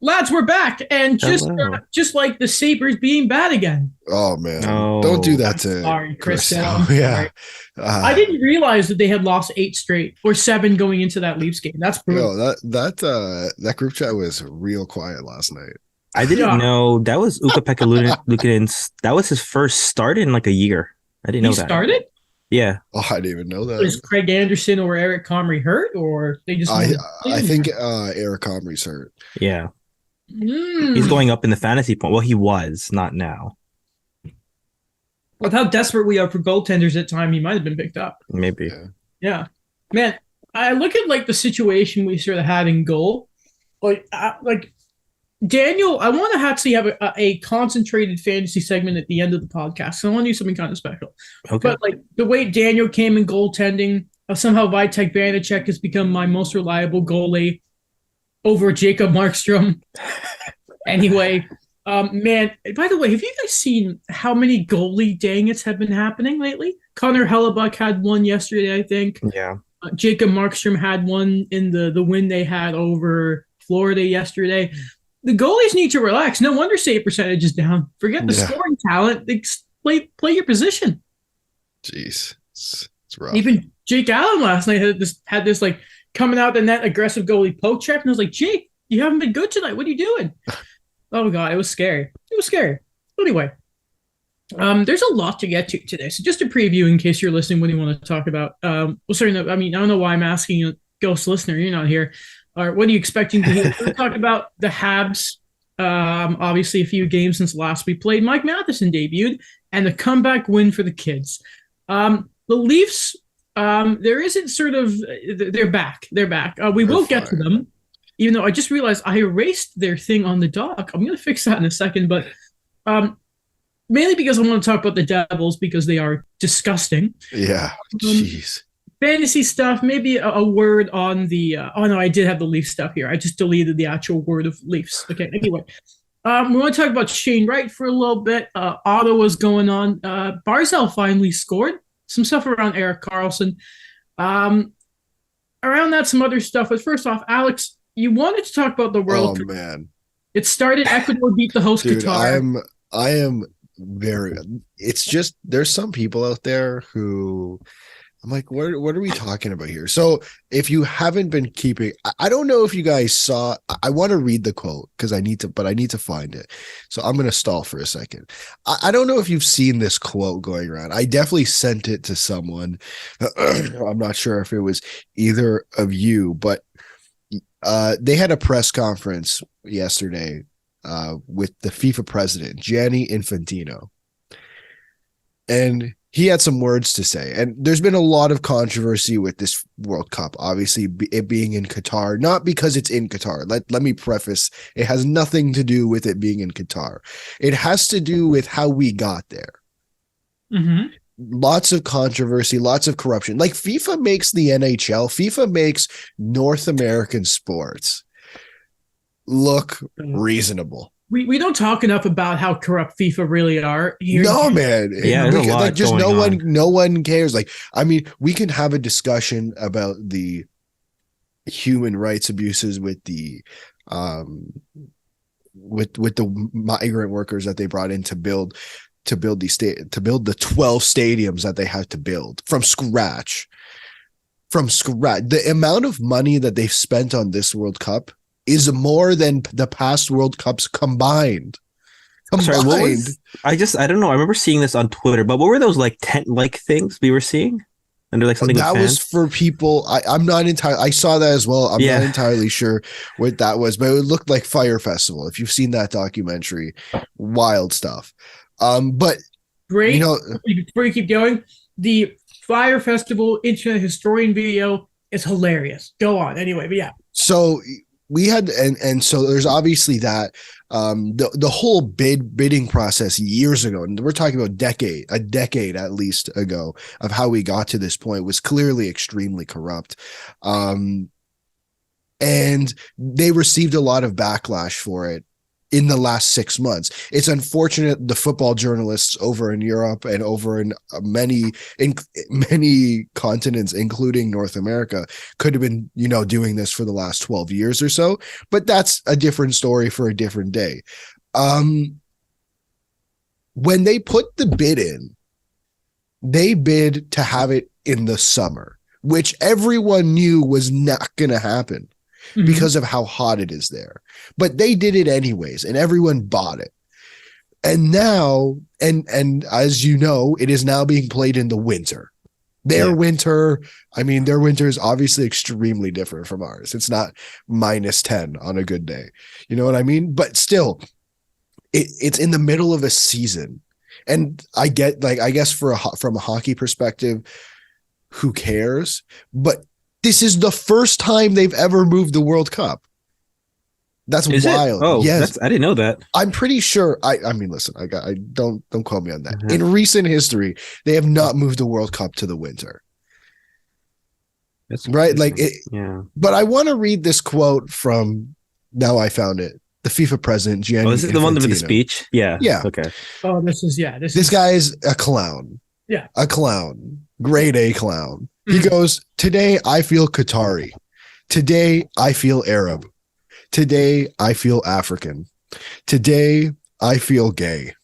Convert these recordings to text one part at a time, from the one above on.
Lads, we're back, and Hello. just like the Sabres being bad again. Oh man, don't do Oh, that I'm to sorry, Chris. Chris. I'm Oh yeah. sorry. I Uh, didn't realize that they had lost 8 straight or 7 going into that Leafs game. That's brutal. that group chat was real quiet last night. I didn't Yeah, know that was Ukko-Pekka Luukkonen's. That was his first start in like a year. I didn't he know that. started. Yeah, Oh, I didn't even know Was that. Craig Anderson or Eric Comrie hurt, or they just I wanted to play I him? think Eric Comrie's hurt. yeah. He's Mm. going up in the fantasy point. Well, he was not now. With how desperate we are for goaltenders at time, he might have been picked up. Maybe. Yeah. Yeah, man. I look at like the situation we sort of had in goal, like Daniel, I want to actually have a concentrated fantasy segment at the end of the podcast. So I want to do something kind of special. Okay. But like the way Daniel came in goaltending, somehow Vitek Vanacek has become my most reliable goalie over Jacob Markstrom. Anyway, man, by the way, have you guys seen how many goalie dang-its have been happening lately? Connor Hellebuck had one yesterday, I think. Yeah. Jacob Markstrom had one in the win they had over Florida yesterday. The goalies need to relax. No wonder save percentage is down. Forget the Yeah. scoring talent. Play your position. Jeez, it's rough. Even Jake Allen last night had this like coming out the net aggressive goalie poke check, and I was like, Jake, you haven't been good tonight. What are you doing? Oh god, it was scary. It was scary. Anyway, there's a lot to get to today. So just a preview in case you're listening. What do you want to talk about? Well, sorry, no, I mean I don't know why I'm asking a ghost listener. You're not here. Or what are you expecting to hear? We're talk about the Habs. Obviously, a few games since last we played. Mike Matheson debuted, and a comeback win for the kids. The Leafs, there isn't sort of they're back. They're back. We They're will get to fine. them, even though I just realized I erased their thing on the dock. I'm gonna fix that in a second, but mainly because I want to talk about the Devils because they are disgusting. Yeah. Jeez. Fantasy stuff, maybe a word on the. Oh no, I did have the Leaf stuff here. I just deleted the actual word of Leafs. Okay, anyway, we want to talk about Shane Wright for a little bit. Ottawa's going on. Barzell finally scored. Some stuff around Eric Carlson. Around that, some other stuff. But first off, Alex, you wanted to talk about the World Oh Cup. man, It started. Ecuador beat the host dude, Qatar. I am very. It's just there's some people out there who I'm like, what are we talking about here? So if you haven't been keeping, I don't know if you guys saw, I want to read the quote because I need to find it. So I'm going to stall for a second. I don't know if you've seen this quote going around. I definitely sent it to someone. I'm not sure if it was either of you, but they had a press conference yesterday with the FIFA president, Gianni Infantino. And he had some words to say. And there's been a lot of controversy with this World Cup, obviously it being in Qatar, not because it's in Qatar. Let me preface, it has nothing to do with it being in Qatar. It has to do with how we got there. Mm-hmm. Lots of controversy, lots of corruption. Like FIFA makes the NHL, FIFA makes North American sports look reasonable. We don't talk enough about how corrupt FIFA really are here. No, man. Yeah, there's a lot like just going on. no one cares. Like, I mean, we can have a discussion about the human rights abuses with the with the migrant workers that they brought in to build the 12 stadiums that they had to build from scratch. The amount of money that they've spent on this World Cup is more than the past World Cups combined. Sorry, what was? I don't know. I remember seeing this on Twitter, but what were those like tent like things we were seeing? Under like something that with was fans? for people. I'm not entirely. I saw that as well. I'm Yeah. not entirely sure what that was, but it looked like Fire Festival. If you've seen that documentary, wild stuff. But Great. you know, Before you keep going, the Fire Festival Internet Historian video is hilarious. Go on. Anyway, but yeah. so we had and so there's obviously that the whole bidding process years ago, and we're talking about a decade at least ago, of how we got to this point was clearly extremely corrupt. And they received a lot of backlash for it in the last 6 months. It's unfortunate the football journalists over in Europe and over in many continents, including North America, could have been, doing this for the last 12 years or so, but that's a different story for a different day. When they put the bid in, they bid to have it in the summer, which everyone knew was not going to happen because of how hot it is there. But they did it anyways, and everyone bought it. And now, and as you know, it is now being played in the winter. Their winter is obviously extremely different from ours. It's not -10 on a good day. You know what I mean? But still, it's in the middle of a season. And I get, I guess from a hockey perspective, who cares? But this is the first time they've ever moved the World Cup. That's wild. Oh, yes. I didn't know that. I'm pretty sure. I mean, listen, I don't quote me on that. In recent history, they have not moved the World Cup to the winter. That's right. Yeah. But I want to read this quote from, now I found it, the FIFA president, Gianni. Oh, is it the one with the speech? Yeah. Yeah. Okay. Oh, this guy is a clown. Yeah. A clown. Grade A clown. He goes, "Today I feel Qatari. Today I feel Arab. Today I feel African. Today I feel gay.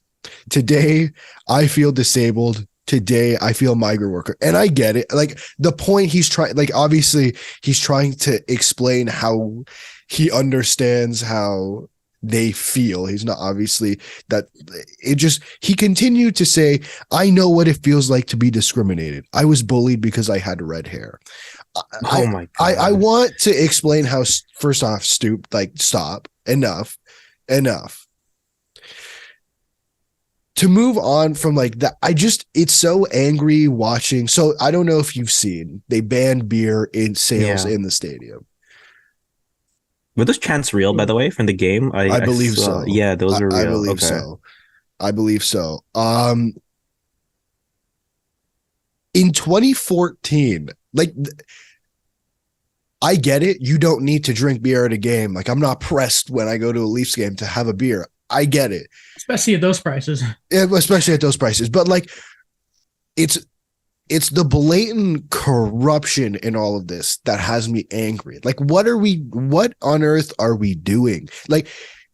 Today I feel disabled. Today I feel migrant worker." And I get it. Like, the point he's trying, obviously he's trying to explain how he understands how they feel. He's not, obviously, that it just, he continued to say, "I know what it feels like to be discriminated. I was bullied because I had red hair." Oh my God. I want to explain how, first off, stop, enough. To move on from that, it's so angry watching. So I don't know if you've seen, they banned beer in sales in the stadium. Were those chants real, by the way, from the game? I believe so. Yeah, those are real. I believe so. I believe so. In 2014, I get it. You don't need to drink beer at a game. I'm not pressed when I go to a Leafs game to have a beer. I get it. Especially at those prices. Yeah, especially at those prices. But it's the blatant corruption in all of this that has me angry. What on earth are we doing?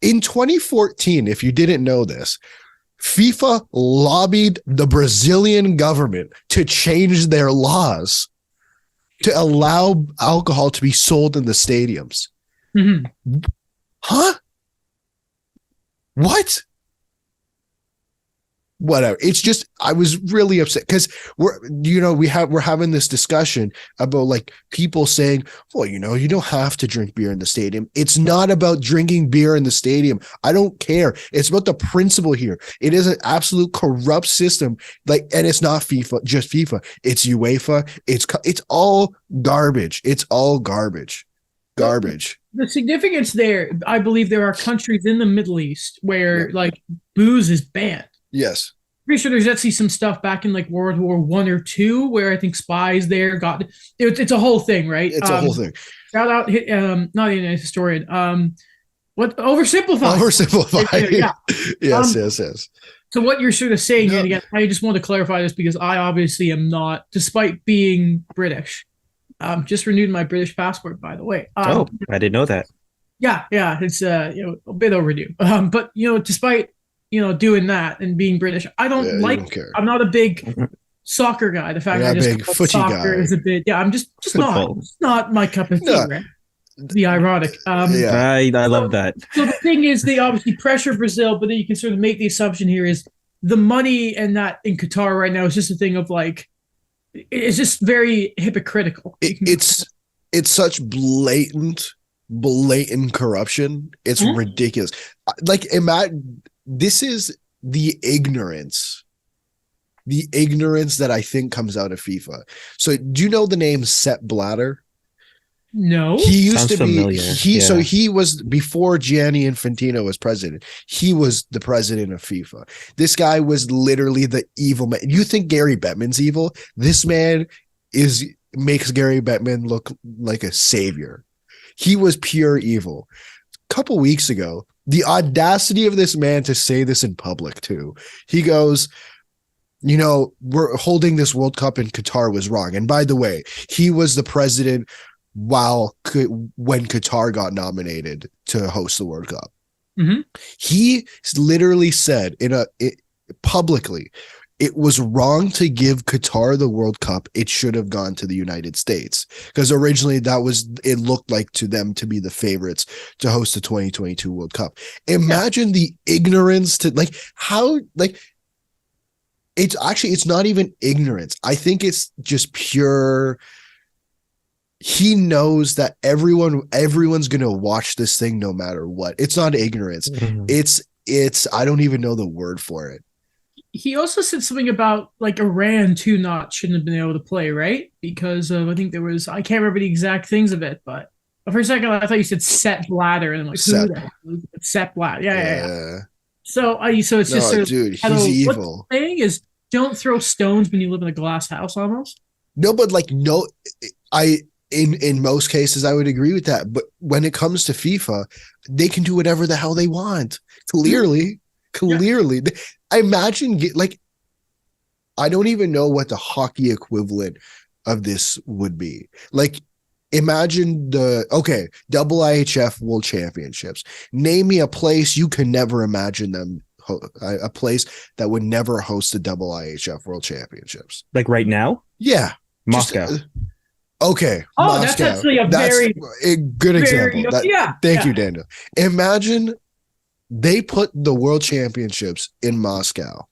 In 2014, if you didn't know this, FIFA lobbied the Brazilian government to change their laws to allow alcohol to be sold in the stadiums. Mm-hmm. Huh? What? Whatever. It's just, I was really upset because we're having this discussion about people saying, well, you don't have to drink beer in the stadium. It's not about drinking beer in the stadium. I don't care. It's about the principle here. It is an absolute corrupt system. And it's not FIFA, just FIFA. It's UEFA. It's all garbage. It's all garbage. Garbage. The significance there, I believe there are countries in the Middle East where booze is banned. Yes. Pretty sure there's actually some stuff back in World War I or II where I think spies there got it's a whole thing, right? It's a whole thing. Shout out, not even a historian. What oversimplify? Oversimplify. Yeah. Yes. So what you're sort of saying, and again, I just want to clarify this because I obviously am not, despite being British. Just renewed my British passport, by the way. I didn't know that. Yeah, it's a bit overdue. But despite doing that and being British, I don't care. I'm not a big soccer guy. The fact that I just big footy soccer guy is a bit. Yeah, I'm just not. It's not my cup of tea. No. Right? The ironic. I love that. So the thing is, they obviously pressure Brazil, but then you can sort of make the assumption here is the money and that in Qatar right now is just a thing of it's just very hypocritical. It's such blatant corruption. It's ridiculous. Imagine, this is the ignorance that I think comes out of FIFA. So do you know the name Sepp Blatter? No. He used Sounds to be familiar. So he was, before Gianni Infantino was president, he was the president of FIFA. This guy was literally the evil man. You think Gary Bettman's evil? This man makes Gary Bettman look like a savior. He was pure evil. A couple weeks ago, The audacity of this man to say this in public too. He goes, we're holding this World Cup in Qatar was wrong. And by the way, he was the president when Qatar got nominated to host the World Cup. Mm-hmm. He literally said publicly, it was wrong to give Qatar the World Cup. It should have gone to the United States because originally it looked like to them to be the favorites to host the 2022 World Cup. Imagine the ignorance to it's not even ignorance. I think it's just pure. He knows that everyone's going to watch this thing no matter what. It's not ignorance. Mhm. It's I don't even know the word for it. He also said something about like Iran too shouldn't have been able to play, right? Because I think I can't remember the exact things of it, but for a second I thought you said Sepp Blatter, and I'm like, Sepp Blatter. Yeah. So it's just sort of, dude, he's evil. What the saying is, don't throw stones when you live in a glass house, almost. No, but in most cases I would agree with that. But when it comes to FIFA, they can do whatever the hell they want. Clearly. I imagine I don't even know what the hockey equivalent of this would be. Like, imagine double IHF World Championships. Name me a place you can never imagine them. A place that would never host the double IHF World Championships. Like right now? Yeah. Moscow. Okay. Oh, Moscow. that's actually a good example. Thank you, yeah. Daniel. Imagine they put the World Championships in Moscow.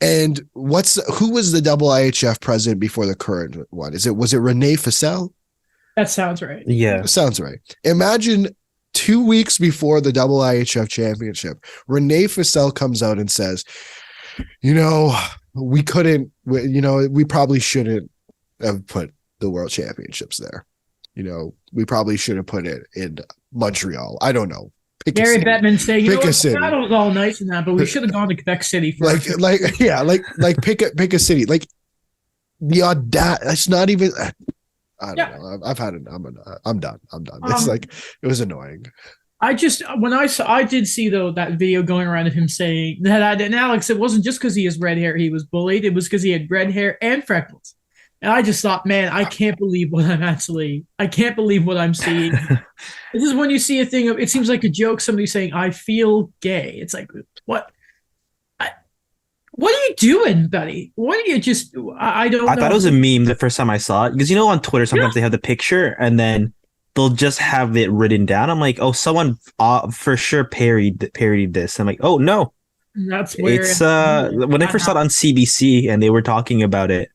And who was the double IHF president before the current one? Was it Rene Fasel? That sounds right. Yeah. Sounds right. Imagine 2 weeks before the double IHF championship, Rene Fasel comes out and says, we probably shouldn't have put the World Championships there. We probably should have put it in Montreal. I don't know. Gary Bettman saying, pick a city. That was all nice and that, but we should have gone to Quebec City first. Pick a city. Like the audacity. It's not even. I don't know. I've had it. I'm done. It's it was annoying. I did see though that video going around of him saying that, and Alex, it wasn't just because he has red hair he was bullied. It was because he had red hair and freckles. And I just thought, man, I can't believe what I'm seeing. This is when you see a thing of, it seems like a joke, somebody saying, I feel gay. It's like, what? What are you doing, buddy? What are you I don't know. I thought it was a meme the first time I saw it. Because on Twitter, sometimes they have the picture and then they'll just have it written down. I'm like, oh, someone for sure parodied this. I'm like, oh, no. That's weird. It's when I first saw it on CBC and they were talking about it,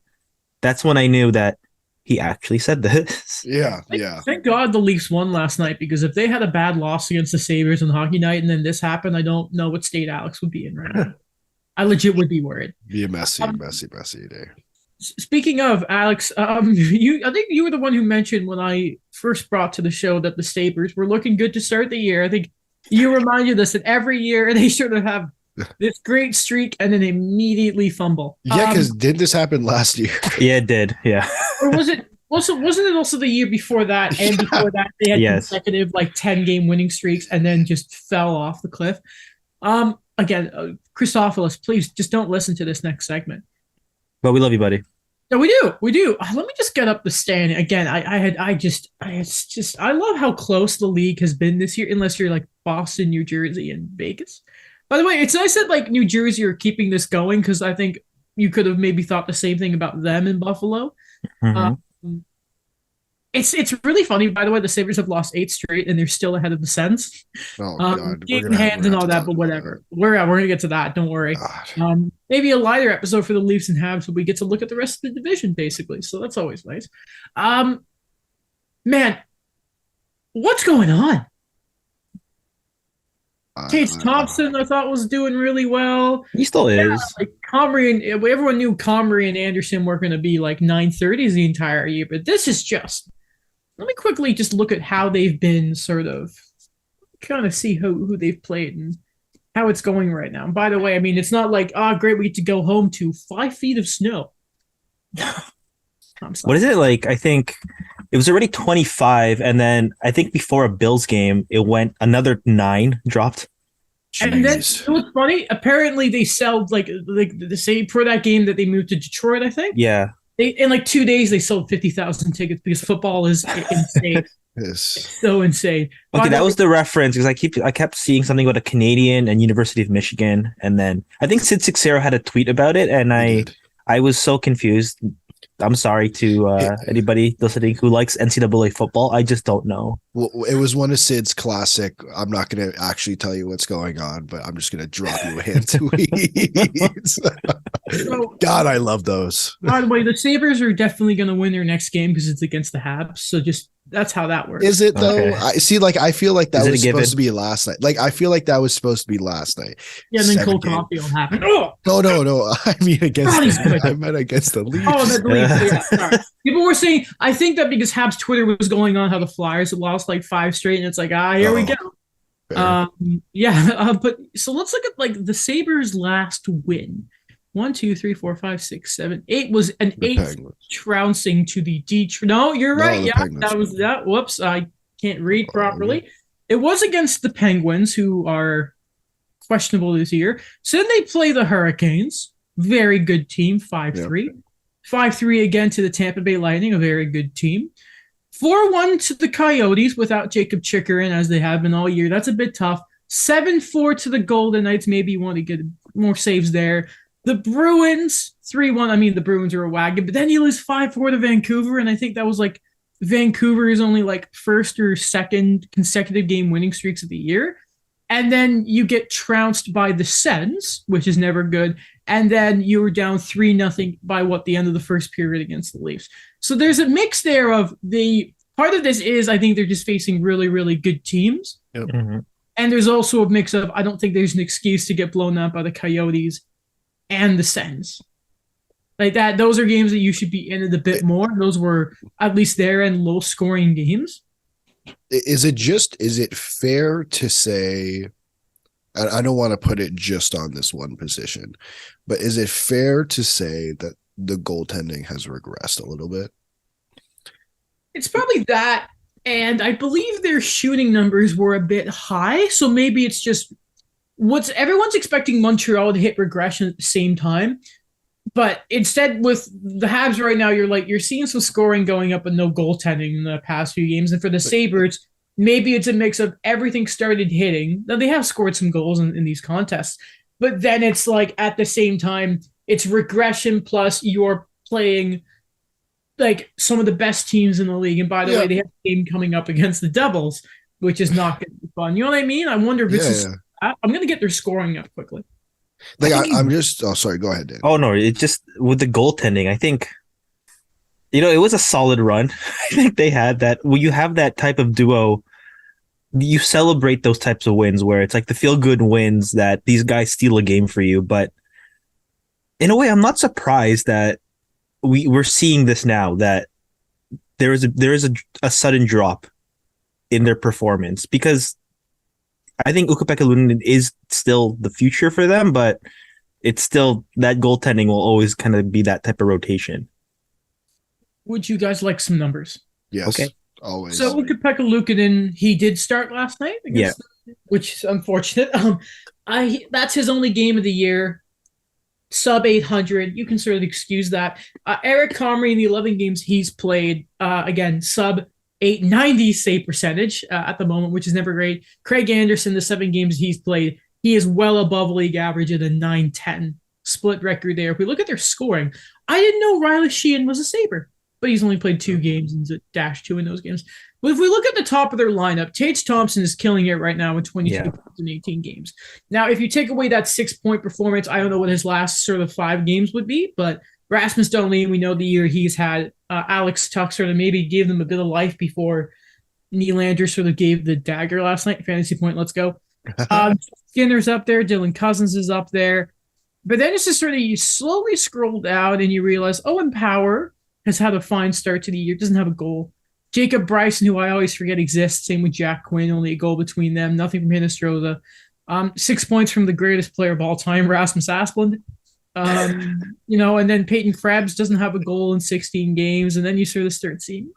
that's when I knew that he actually said this. Yeah. Thank God the Leafs won last night, because if they had a bad loss against the Sabres on hockey night and then this happened, I don't know what state Alex would be in right now. I legit would be worried. Be a messy day. Speaking of Alex, I think you were the one who mentioned when I first brought to the show that the Sabres were looking good to start the year. I think you reminded us that every year they sort of have this great streak and then immediately fumble. Yeah, because did this happen last year? Yeah, it did. Yeah. Or wasn't it also the year before that? And before that, they had consecutive 10-game winning streaks and then just fell off the cliff. Again, Christophilus, please just don't listen to this next segment. But we love you, buddy. No, we do. Let me just get up the stand again. I love how close the league has been this year, unless you're like Boston, New Jersey, and Vegas. By the way, it's nice that New Jersey are keeping this going, because I think you could have maybe thought the same thing about them in Buffalo. Mm-hmm. It's really funny, by the way. The Sabres have lost 8 straight, and they're still ahead of the Sens. Oh God, hands and all that, but whatever. We're gonna get to that. Don't worry. Maybe a lighter episode for the Leafs and Habs, so we get to look at the rest of the division, basically. So that's always nice. Man, what's going on? Tates Thompson, I thought, was doing really well. He still is. Comrie and everyone knew Comrie and Anderson were going to be 930s the entire year, but this is just. Let me quickly just look at how they've been sort of kind of see who they've played and how it's going right now. And by the way, I mean, it's not like, great, we get to go home to 5 feet of snow. What is it like? I think It was already 25, and then I think before a Bills game, it went another 9 dropped. And then Jeez. it was funny. Apparently, they sold like the same for that game that they moved to Detroit. I think Yeah. they in like 2 days they sold 50,000 tickets because football is insane. Yes. So insane. Okay, By the that way, was the reference because I kept seeing something about a Canadian and University of Michigan, and then I think Sid Sixero had a tweet about it, and He did. I was so confused. I'm sorry to anybody listening who likes NCAA football. I just don't know. Well, it was one of Sid's classic. I'm not going to actually tell you what's going on, but I'm just going to drop you a hint tweets. so, God, I love those. by the way, the Sabres are definitely going to win their next game because it's against the Habs. So just that's how that works. Is it though? Okay. I see. Like, I feel like that Is it a was given? supposed to be last night. Like, I feel like that was supposed to be last night. Yeah, and then 7 Cole game. Coffey will happen. Oh, No. I mean, Roddy's good. I meant against the Leafs. oh, the Leafs. Yeah, sorry. People were saying, I think that because Habs Twitter was going on how the Flyers had lost like 5 straight, and it's like, here we go. Fair. But so let's look at like the Sabres' last win. 1, 2, 3, 4, 5, 6, 7, 8 was an The 8th Penguins. trouncing to the Detroit. No, you're No, right. the Yeah, Penguins. that was that. Whoops, I can't read properly. It was against the Penguins, who are questionable this year. So then they play the Hurricanes, very good team, 5-3. 5-3 again to the Tampa Bay Lightning, a very good team. 4-1 to the Coyotes without Jacob Chikrin, as they have been all year. That's a bit tough. 7-4 to the Golden Knights. Maybe you want to get more saves there. The Bruins, 3-1. I mean, the Bruins are a wagon, but then you lose 5-4 to Vancouver, and I think that was like Vancouver's only like first or second consecutive game winning streaks of the year. And then you get trounced by the Sens, which is never good. And then you were down 3-0 by the end of the first period against the Leafs. So there's a mix there of the part of this is I think they're just facing really, really good teams. Yep. Mm-hmm. And there's also a mix of I don't think there's an excuse to get blown out by the Coyotes and the Sens. Like that, those are games that you should be in it a bit more. Those were at least there and low scoring games. Is it fair to say, I don't want to put it just on this one position, but is it fair to say that the goaltending has regressed a little bit? It's probably that. And I believe their shooting numbers were a bit high. So maybe it's just everyone's expecting Montreal to hit regression at the same time. But instead, with the Habs right now, you're seeing some scoring going up and no goaltending in the past few games. And for the Sabres, maybe it's a mix of everything started hitting. Now, they have scored some goals in these contests. But then it's like at the same time, it's regression plus you're playing like some of the best teams in the league. And by the way, they have a game coming up against the Devils, which is not going to be fun. You know what I mean? I wonder if this is. I'm going to get their scoring up quickly. Like I'm just. Oh, sorry. Go ahead, Dan. Oh no! It just with the goaltending. I think it was a solid run. I think they had that. When you have that type of duo, you celebrate those types of wins where it's like the feel good wins that these guys steal a game for you. But in a way, I'm not surprised that we're seeing this now. That there is a sudden drop in their performance because I think Ukko-Pekka Luukkonen is still the future for them, but it's still that goaltending will always kind of be that type of rotation. Would you guys like some numbers? Yes. Okay. Always. So Ukko-Pekka Luukkonen, he did start last night, which is unfortunate. That's his only game of the year. Sub 800. You can sort of excuse that. Eric Comrie in the 11 games he's played, again, sub 890 save percentage at the moment, which is never great. Craig Anderson, the 7 games he's played, he is well above league average at a 910 split record there. If we look at their scoring, I didn't know Riley Sheehan was a Sabre, but he's only played 2 games and he's a -2 in those games. But if we look at the top of their lineup, Tage Thompson is killing it right now with 22 points in 18 games. Now, if you take away that 6-point performance, I don't know what his last sort of 5 games would be, but Rasmus Dahlin, we know the year he's had. Alex Tuch sort of maybe gave them a bit of life before Nylander sort of gave the dagger last night. Fantasy point, let's go. Skinner's up there. Dylan Cousins is up there. But then it's just sort of you slowly scroll down and you realize Owen Power has had a fine start to the year. Doesn't have a goal. Jacob Bryson, who I always forget exists. Same with Jack Quinn. Only a goal between them. Nothing from Hinostroza. 6 points from the greatest player of all time, Rasmus Asplund. And then Peyton Krebs doesn't have a goal in 16 games, and then you sort of start seeing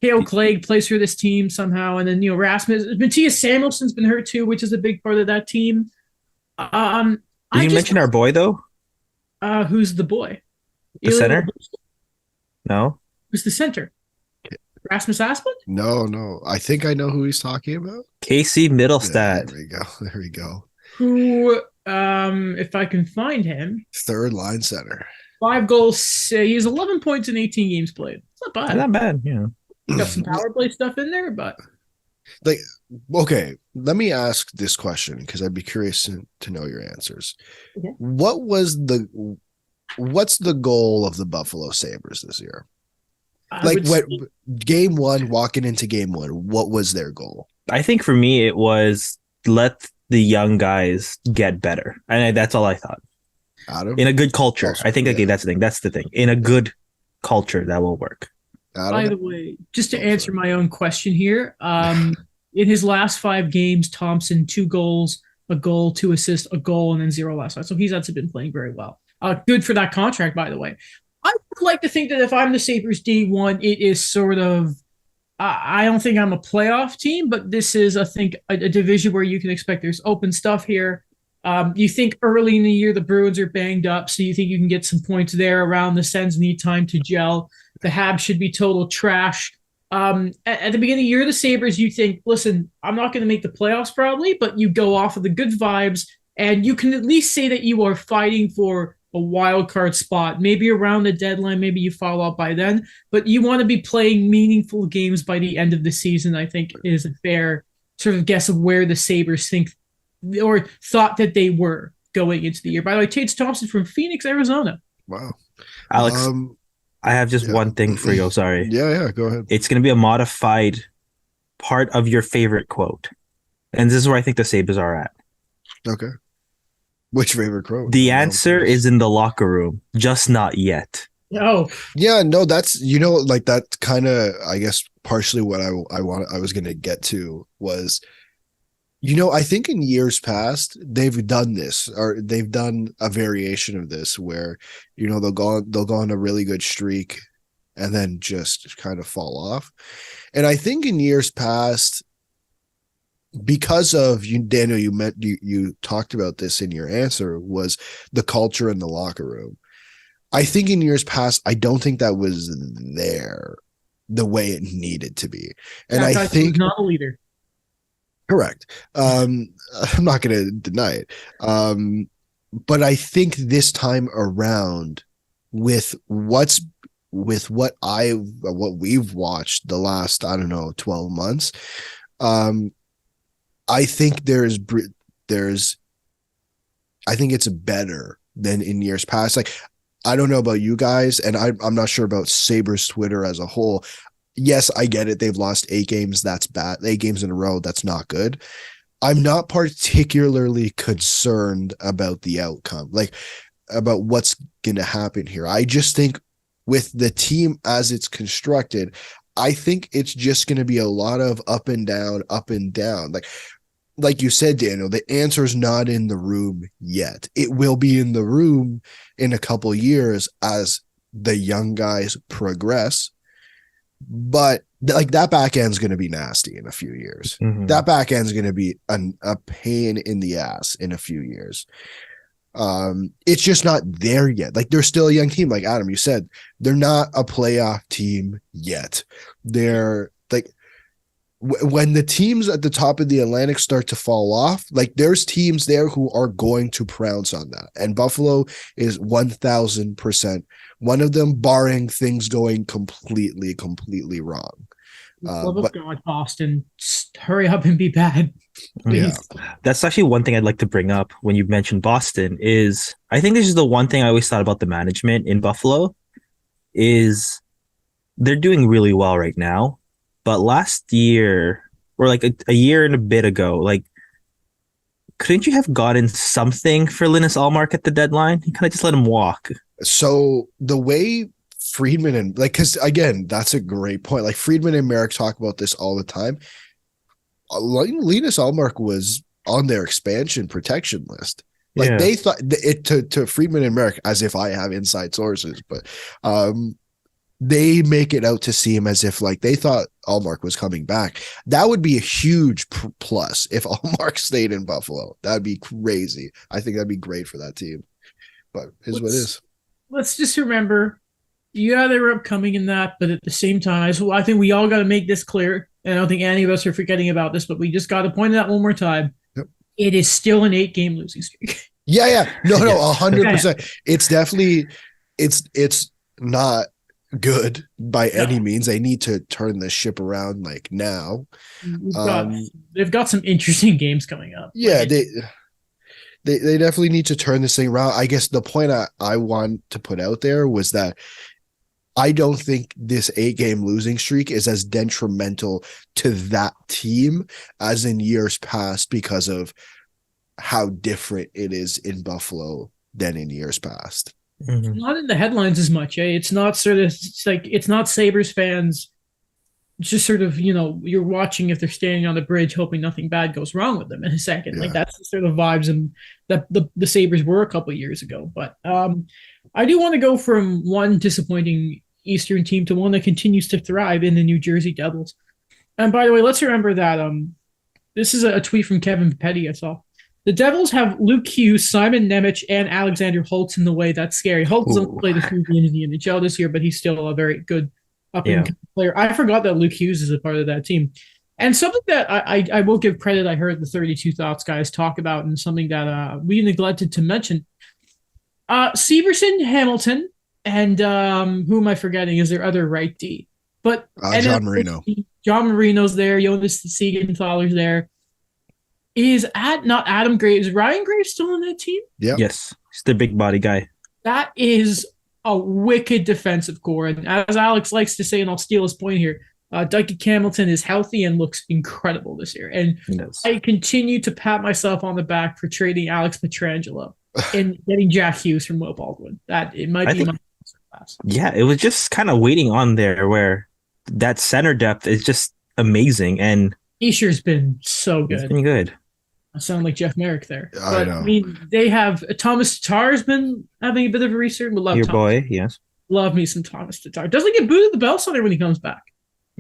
Hale Clegg plays for this team somehow, and then Rasmus Matthias Samuelson's been hurt too, which is a big part of that team. Did I you just mention our boy though? who's the boy? The center? No. Who's the center? Rasmus Asplund? No. I think I know who he's talking about. Casey Yeah, Middlestat. there we go. Who, if I can find him, Third line center. 5 goals. He has 11 points in 18 games played. It's not bad. Not bad, yeah. Got some power play stuff in there, but Like, okay, let me ask this question because I'd be curious to know your answers. Okay. What's the goal of the Buffalo Sabres this year? I would say- Game one, walking into game one, what was their goal? I think for me it was let the young guys get better. And that's all I thought. Adam? In a good culture. Also, I think okay, yeah. that's the thing. That's the thing. In a good culture that will work. By the way, just to answer my own question here, in his last 5 games, Thompson 2 goals, a goal, 2 assists, a goal, and then 0 last night. So he's actually been playing very well. Good for that contract, by the way. I would like to think that if I'm the Sabres D1, it is sort of. I don't think I'm a playoff team, but this is, I think, a division where you can expect there's open stuff here. You think early in the year the Bruins are banged up, so you think you can get some points there around the Sens need time to gel. The Habs should be total trash. At the beginning of the year, the Sabres, you think, listen, I'm not going to make the playoffs probably, but you go off of the good vibes, and you can at least say that you are fighting for a wild card spot. Maybe around the deadline, maybe you fall out by then, but you want to be playing meaningful games by the end of the season, I think is a fair sort of guess of where the Sabres think or thought that they were going into the year. By the way, Tates Thompson from Phoenix, Arizona. Wow. Alex, I have just one thing for you. Sorry. Yeah, go ahead. It's going to be a modified part of your favorite quote. And this is where I think the Sabres are at. Okay. Which favorite quote? The answer is in the locker room, just not yet. Oh, Yeah, no, that's like that kind of, I guess, partially what I was going to get to was, I think in years past they've done this, or they've done a variation of this where, they'll go on a really good streak and then just kind of fall off. And I think in years past, because of you, Daniel, you talked about this in your answer, was the culture in the locker room. I think in years past, I don't think that was there the way it needed to be. And that I guy think was not a leader. correct. I'm not going to deny it. But I think this time around with what we've watched the last, 12 months, I think I think it's better than in years past. Like, I don't know about you guys, and I'm not sure about Sabres Twitter as a whole. Yes, I get it. They've lost 8 games. That's bad. 8 games in a row. That's not good. I'm not particularly concerned about the outcome, like about what's going to happen here. I just think with the team as it's constructed, I think it's just going to be a lot of up and down, up and down. Like you said, Daniel, the answer's not in the room yet. It will be in the room in a couple years as the young guys progress. But like that back end's going to be nasty in a few years. Mm-hmm. That back end's going to be a pain in the ass in a few years. It's just not there yet. Like, they're still a young team. Like Adam, you said, they're not a playoff team yet. They're like, when the teams at the top of the Atlantic start to fall off, like there's teams there who are going to pounce on that. And Buffalo is 1000% one of them, barring things going completely wrong. Love of God, Boston, hurry up and be bad. Yeah. That's actually one thing I'd like to bring up when you mentioned Boston is I think this is the one thing I always thought about the management in Buffalo is they're doing really well right now. But last year, or like a year and a bit ago, like, couldn't you have gotten something for Linus Allmark at the deadline? You kind of just let him walk. So the way Friedman and because again, that's a great point. Like Friedman and Merrick talk about this all the time. Linus Allmark was on their expansion protection list. Like they thought it to Friedman and Merrick, as if I have inside sources, but they make it out to seem as if like they thought Allmark was coming back. That would be a huge plus if Allmark stayed in Buffalo. That'd be crazy. I think that'd be great for that team. But is what it is. Let's just remember, yeah, they were upcoming in that, but at the same time, so I think we all got to make this clear. And I don't think any of us are forgetting about this, but we just got to point it out one more time. Yep. It is still an 8-game losing streak. Yeah. No, 100%. It's definitely, it's not good by any means. They need to turn the ship around like now. They've got some interesting games coming up. Yeah, they definitely need to turn this thing around. I guess the point I want to put out there was that I don't think this 8-game losing streak is as detrimental to that team as in years past because of how different it is in Buffalo than in years past. It's not in the headlines as much. It's not it's not Sabres fans just sort of, you're watching if they're standing on the bridge hoping nothing bad goes wrong with them in a second. Like that's the sort of vibes and that the Sabres were a couple of years ago. But I do want to go from one disappointing Eastern team to one that continues to thrive in the New Jersey Devils. And by the way, let's remember that this is a tweet from Kevin Petty I saw. The Devils have Luke Hughes, Simon Nemec, and Alexander Holtz in the way. That's scary. Holtz only played a few games in the NHL this year, but he's still a very good up-and-coming player. I forgot that Luke Hughes is a part of that team. And something that I will give credit, I heard the 32 Thoughts guys talk about, and something that we neglected to mention. Severson, Hamilton, and who am I forgetting? Is their other right D? But John Marino. John Marino's there. Jonas Siegenthaler's there. Is not Adam Graves? Is Ryan Graves still on that team? Yeah. Yes. He's the big body guy. That is a wicked defensive core. And as Alex likes to say, and I'll steal his point here, Dougie Hamilton is healthy and looks incredible this year. And I continue to pat myself on the back for trading Alex Pietrangelo and getting Jack Hughes from Will Baldwin. That it might be my class. Yeah, it was just kind of waiting on there where that center depth is just amazing. And Isher's been so good. It's been good. I sound like Jeff Merrick there. I know. I mean, they have Thomas Tatar's been having a bit of a resurgence. Love your Thomas. Boy, yes. Love me some Thomas Tatar. Doesn't get booed at the Bell Center when he comes back.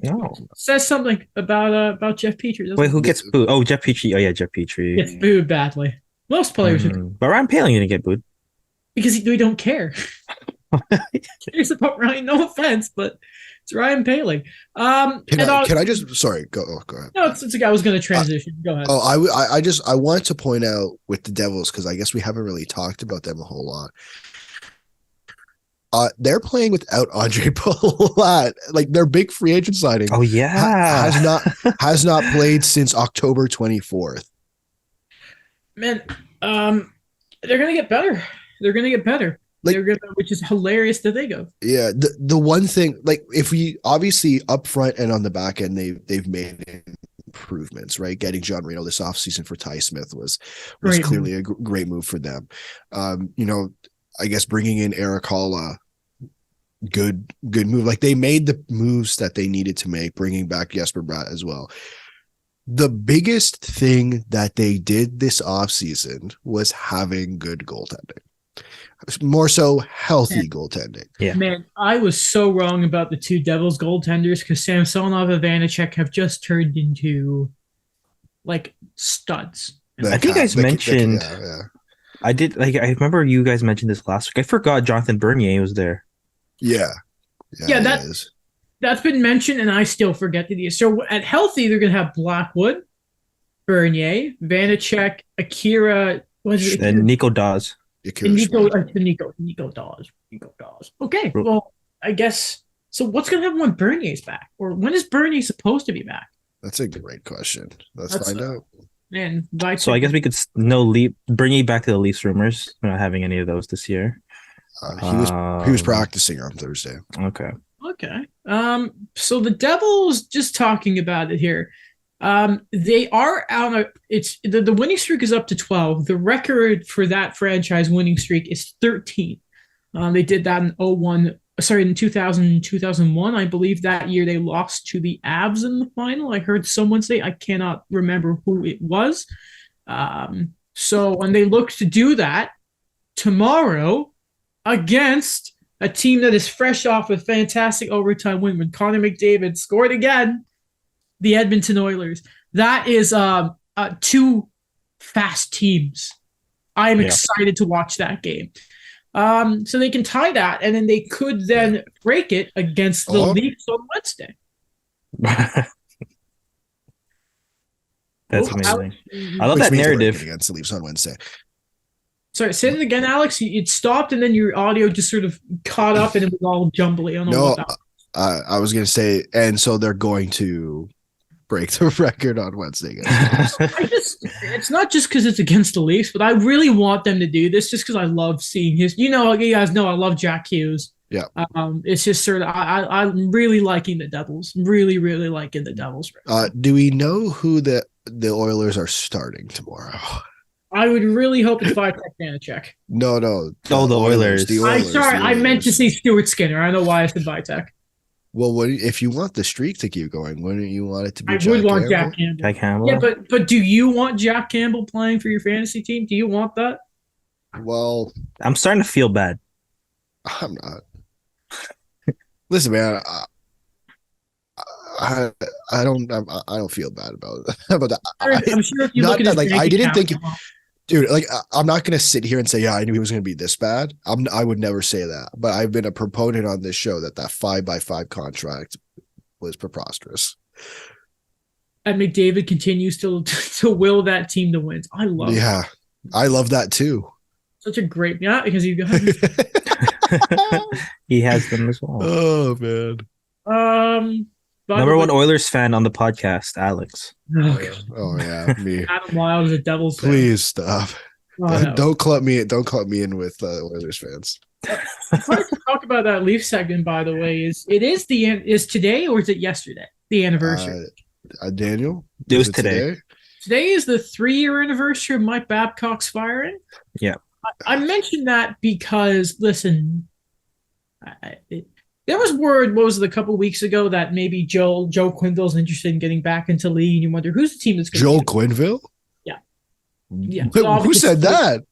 No. Says something about Jeff Petrie. Wait, who gets booed? Oh, Jeff Petrie. Oh, yeah, Jeff Petrie. Gets booed badly. Most players But Ryan Poehling didn't get booed. Because we don't care. Cares about Ryan. No offense, but it's Ryan Poehling. Can I just go ahead. No, it's a guy was going to transition. Go ahead. I want to point out with the Devils because I guess we haven't really talked about them a whole lot. They're playing without Andre Palat, like their big free agent signing. Oh yeah, has not played since October 24th. Man, they're gonna get better. They're gonna get better. Which is hilarious to think of. Yeah, the one thing, like if we obviously up front and on the back end, they've made improvements, right? Getting John Marino this offseason for Ty Smith was clearly a great move for them. I guess bringing in Eric Halla, good move. Like they made the moves that they needed to make, bringing back Jesper Bratt as well. The biggest thing that they did this offseason was having good goaltending. More so healthy goaltending. Yeah. Man, I was so wrong about the two Devils goaltenders because Samsonov and Vanacek have just turned into like studs. I think you guys mentioned I did I remember you guys mentioned this last week. I forgot Jonathan Bernier was there. Yeah, that's been mentioned, and I still forget the So at healthy, they're gonna have Blackwood, Bernier, Vanacek, Akira, and Nico Dawes. Nico Dawes. Okay, well, I guess. So what's going to happen when Bernier's back? Or when is Bernier supposed to be back? That's a great question. Let's find out. Man, so I guess we could Bernier back to the Leafs rumors. We're not having any of those this year. He was practicing on Thursday. Okay. So the Devils, just talking about it here. They are out. It's the winning streak is up to 12. The record for that franchise winning streak is 13. They did that in 2001, I believe. That year they lost to the Avs in the final. I heard someone say, I cannot remember who it was. So when they look to do that tomorrow against a team that is fresh off a fantastic overtime win when Connor McDavid scored again. The Edmonton Oilers. That is two fast teams. I am excited to watch that game. So they can tie that, and then they could then break it against the Leafs on Wednesday. That's amazing. I love that narrative against the Leafs on Wednesday. Sorry, say it again, Alex. It stopped, and then your audio just sort of caught up, and it was all jumbly. I don't know what that was. I was going to say, and so they're going to break the record on Wednesday. It's not just because it's against the Leafs, but I really want them to do this just because I love seeing his. You guys know I love Jack Hughes. Yeah. It's just sort of I'm really liking the Devils. Really, really liking the Devils. Do we know who the Oilers are starting tomorrow? I would really hope it's Vitek Vanacek. No. Oh, the Oilers. I'm sorry, I meant to say Stuart Skinner. I don't know why I said Vitek. Well, if you want the streak to keep going, wouldn't you want it to be? I would want Jack Campbell. Jack Campbell. Yeah, but do you want Jack Campbell playing for your fantasy team? Do you want that? Well, I'm starting to feel bad. I'm not. Listen, man. I don't feel bad about that. I'm sure if you look at that, I didn't think. Dude, I'm not gonna sit here and say, yeah, I knew he was gonna be this bad. I would never say that. But I've been a proponent on this show that 5x5 contract was preposterous. And McDavid continues to will that team to win. I love it. Yeah, I love that too. Such a great because you got he has them as well. Oh man. Number one Oilers fan on the podcast, Alex. Oh yeah, me. Adam Wild is a Devils fan. Please stop. No. Don't club me in with Oilers fans. Let's talk about that Leaf segment. By the way, is today or is it yesterday? The anniversary. Daniel, it was today. Today is the 3-year anniversary of Mike Babcock's firing. Yeah, I mentioned that because listen, there was word, what was it, a couple weeks ago that maybe Joe Quenneville's interested in getting back into league, and you wonder who's the team that's going to Joe Quenneville? Yeah. Who said that?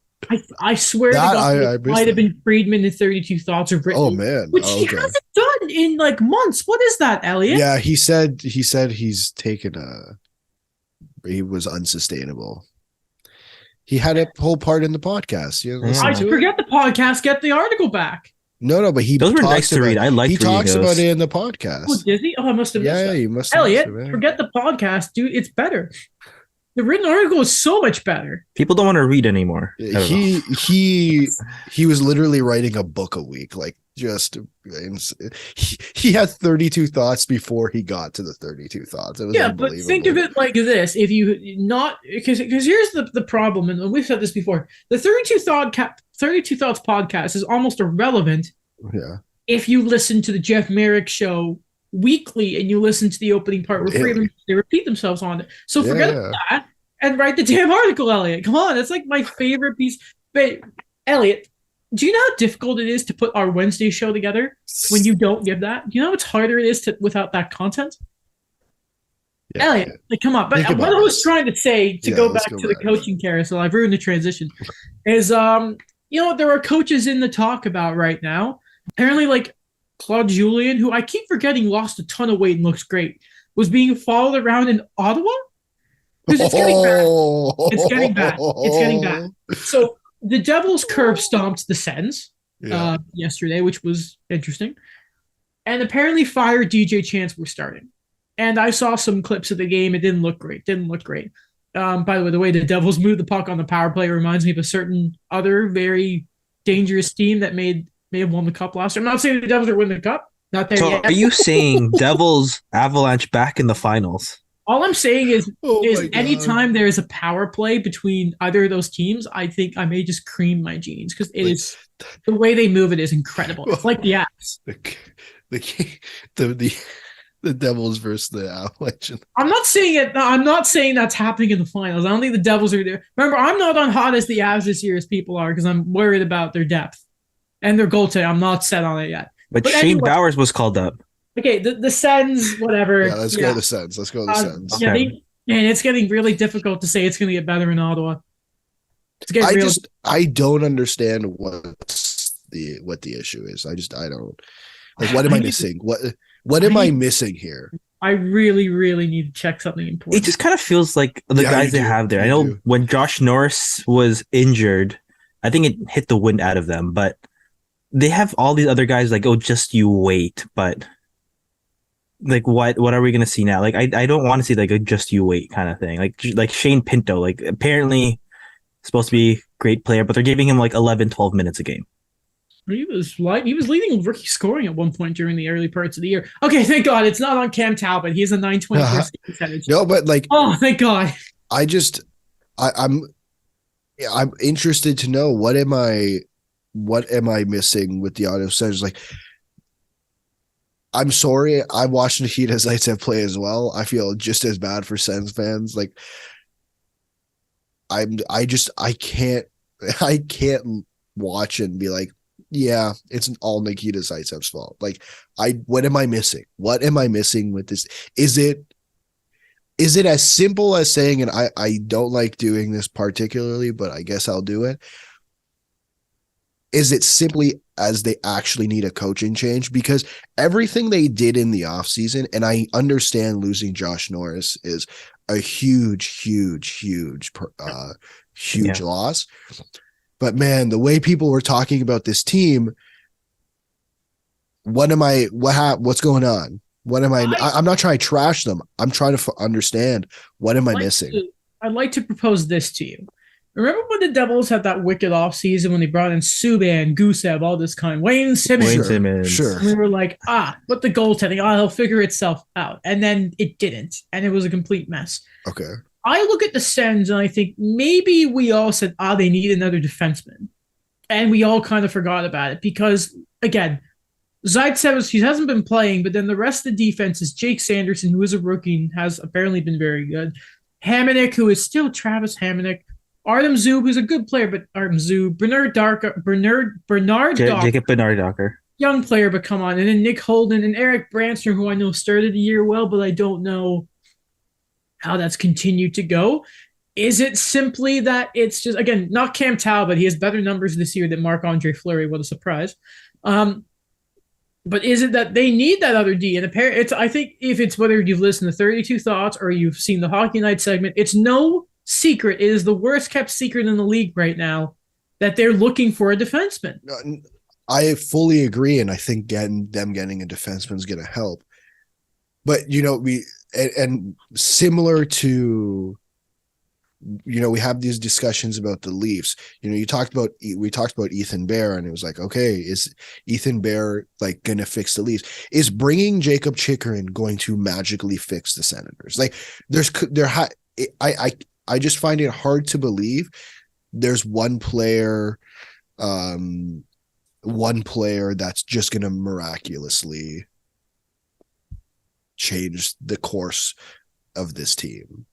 I swear that, to God, it might have been Friedman in 32 Thoughts or Brittany. Oh man, which he hasn't done in months. What is that, Elliot? Yeah, he said he's taken he was unsustainable. He had a whole part in the podcast. I forget the podcast. Get the article back. No, but those were nice to read. I like. He talks about it in the podcast. Oh, did he? Oh, I must have missed that. Yeah, you must. Elliot, forget the podcast, dude. It's better. The written article is so much better. People don't want to read anymore. He was literally writing a book a week. He had 32 thoughts before he got to the 32 thoughts. It was but think of it like this: if you not because here's the problem, and we've said this before: the 32 Thoughts podcast is almost irrelevant. Yeah. If you listen to the Jeff Merrick show weekly and you listen to the opening part where they repeat themselves on it. So forget that and write the damn article, Elliot. Come on, that's like my favorite piece. But Elliot, do you know how difficult it is to put our Wednesday show together when you don't give that? Do you know how much harder it is without that content? Yeah, Elliot, come on. But what I was trying to say to go back to the coaching carousel, I've ruined the transition, is there are coaches in the talk about right now. Apparently, Claude Julien, who I keep forgetting lost a ton of weight and looks great, was being followed around in Ottawa? Because it's getting bad. It's getting bad. It's getting bad. So the Devils curb stomped the Sens yesterday, which was interesting. And apparently Fire DJ Chants were starting. And I saw some clips of the game. It didn't look great. By the way the Devils moved the puck on the power play reminds me of a certain other very dangerous team that may have won the cup last year. I'm not saying the Devils are winning the cup. Not there yet. Are you saying Devils Avalanche back in the finals? All I'm saying is anytime there is a power play between either of those teams, I think I may just cream my jeans because it is the way they move. It is incredible. It's like the Avs. The Devils versus the Avalanche. I'm not saying it. I'm not saying that's happening in the finals. I don't think the Devils are there. Remember, I'm not on hot as the Avs this year as people are because I'm worried about their depth and their goaltending. I'm not set on it yet. But Shane Bowers was called up. Okay, the Sens, whatever. Yeah, let's go to the Sens. Sens. Okay. And it's getting really difficult to say it's going to get better in Ottawa. I don't understand what's the issue is. I don't like. What am I missing? What I am I need- missing here? I really, really need to check something It important. just kind of feels like the Yeah, guys you they do. have there. I You know do. when Josh Norris was injured, I think it hit the wind out of them, but they have all these other guys like, oh, just you wait. But like, what are we gonna see now? Like, I don't want to see like a just you wait kind of thing. Like Shane Pinto, like apparently supposed to be a great player, but they're giving him like 11, 12 minutes a game. He was leading rookie scoring at one point during the early parts of the year. Okay, thank God it's not on Cam Talbot. He has a 924 percentage. No, but like Oh, thank God. I'm interested to know what am I missing with the auto centers? Like, I'm sorry, I'm watching the Heat as Zaitsev play as well. I feel just as bad for Sens fans. Like, I can't watch and be like, yeah, it's all Nikita Zaitsev's fault. Like, what am I missing? What am I missing with this? Is it as simple as saying, and I don't like doing this particularly, but I guess I'll do it. Is it simply as they actually need a coaching change? Because everything they did in the offseason, and I understand losing Josh Norris is a huge loss. But man, the way people were talking about this team, what's going on? What am I'm not trying to trash them. I'm trying to understand what am I missing? I'd like to propose this to you. Remember when the Devils had that wicked offseason when they brought in Subban, Gusev, all this kind, Wayne Simmons. Sure. And we were like, but the goaltending, it'll figure itself out. And then it didn't. And it was a complete mess. Okay. I look at the Sens and I think maybe we all said, they need another defenseman. And we all kind of forgot about it because, again, Zaitsev, he hasn't been playing, but then the rest of the defense is Jake Sanderson, who is a rookie and has apparently been very good. Hamonic, who is still Travis Hamonic. Artem Zub, who's a good player, but Artem Zub. Bernard Docker. Jacob Bernard Docker. Young player, but come on. And then Nick Holden and Eric Branstrom, who I know started the year well, but I don't know how that's continued to go. Is it simply that it's just, again, not Cam Talbot. He has better numbers this year than Marc-Andre Fleury. What a surprise. But is it that they need that other D? And I think if it's whether you've listened to 32 Thoughts or you've seen the Hockey Night segment, it's no secret. It is the worst kept secret in the league right now that they're looking for a defenseman. I fully agree, and I think getting a defenseman is going to help. But and similar to, we have these discussions about the Leafs. We talked about Ethan Bear, and it was like, okay, is Ethan Bear like going to fix the Leafs? Is bringing Jacob Chikrin going to magically fix the Senators? Like, I just find it hard to believe there's one player that's just going to miraculously change the course of this team.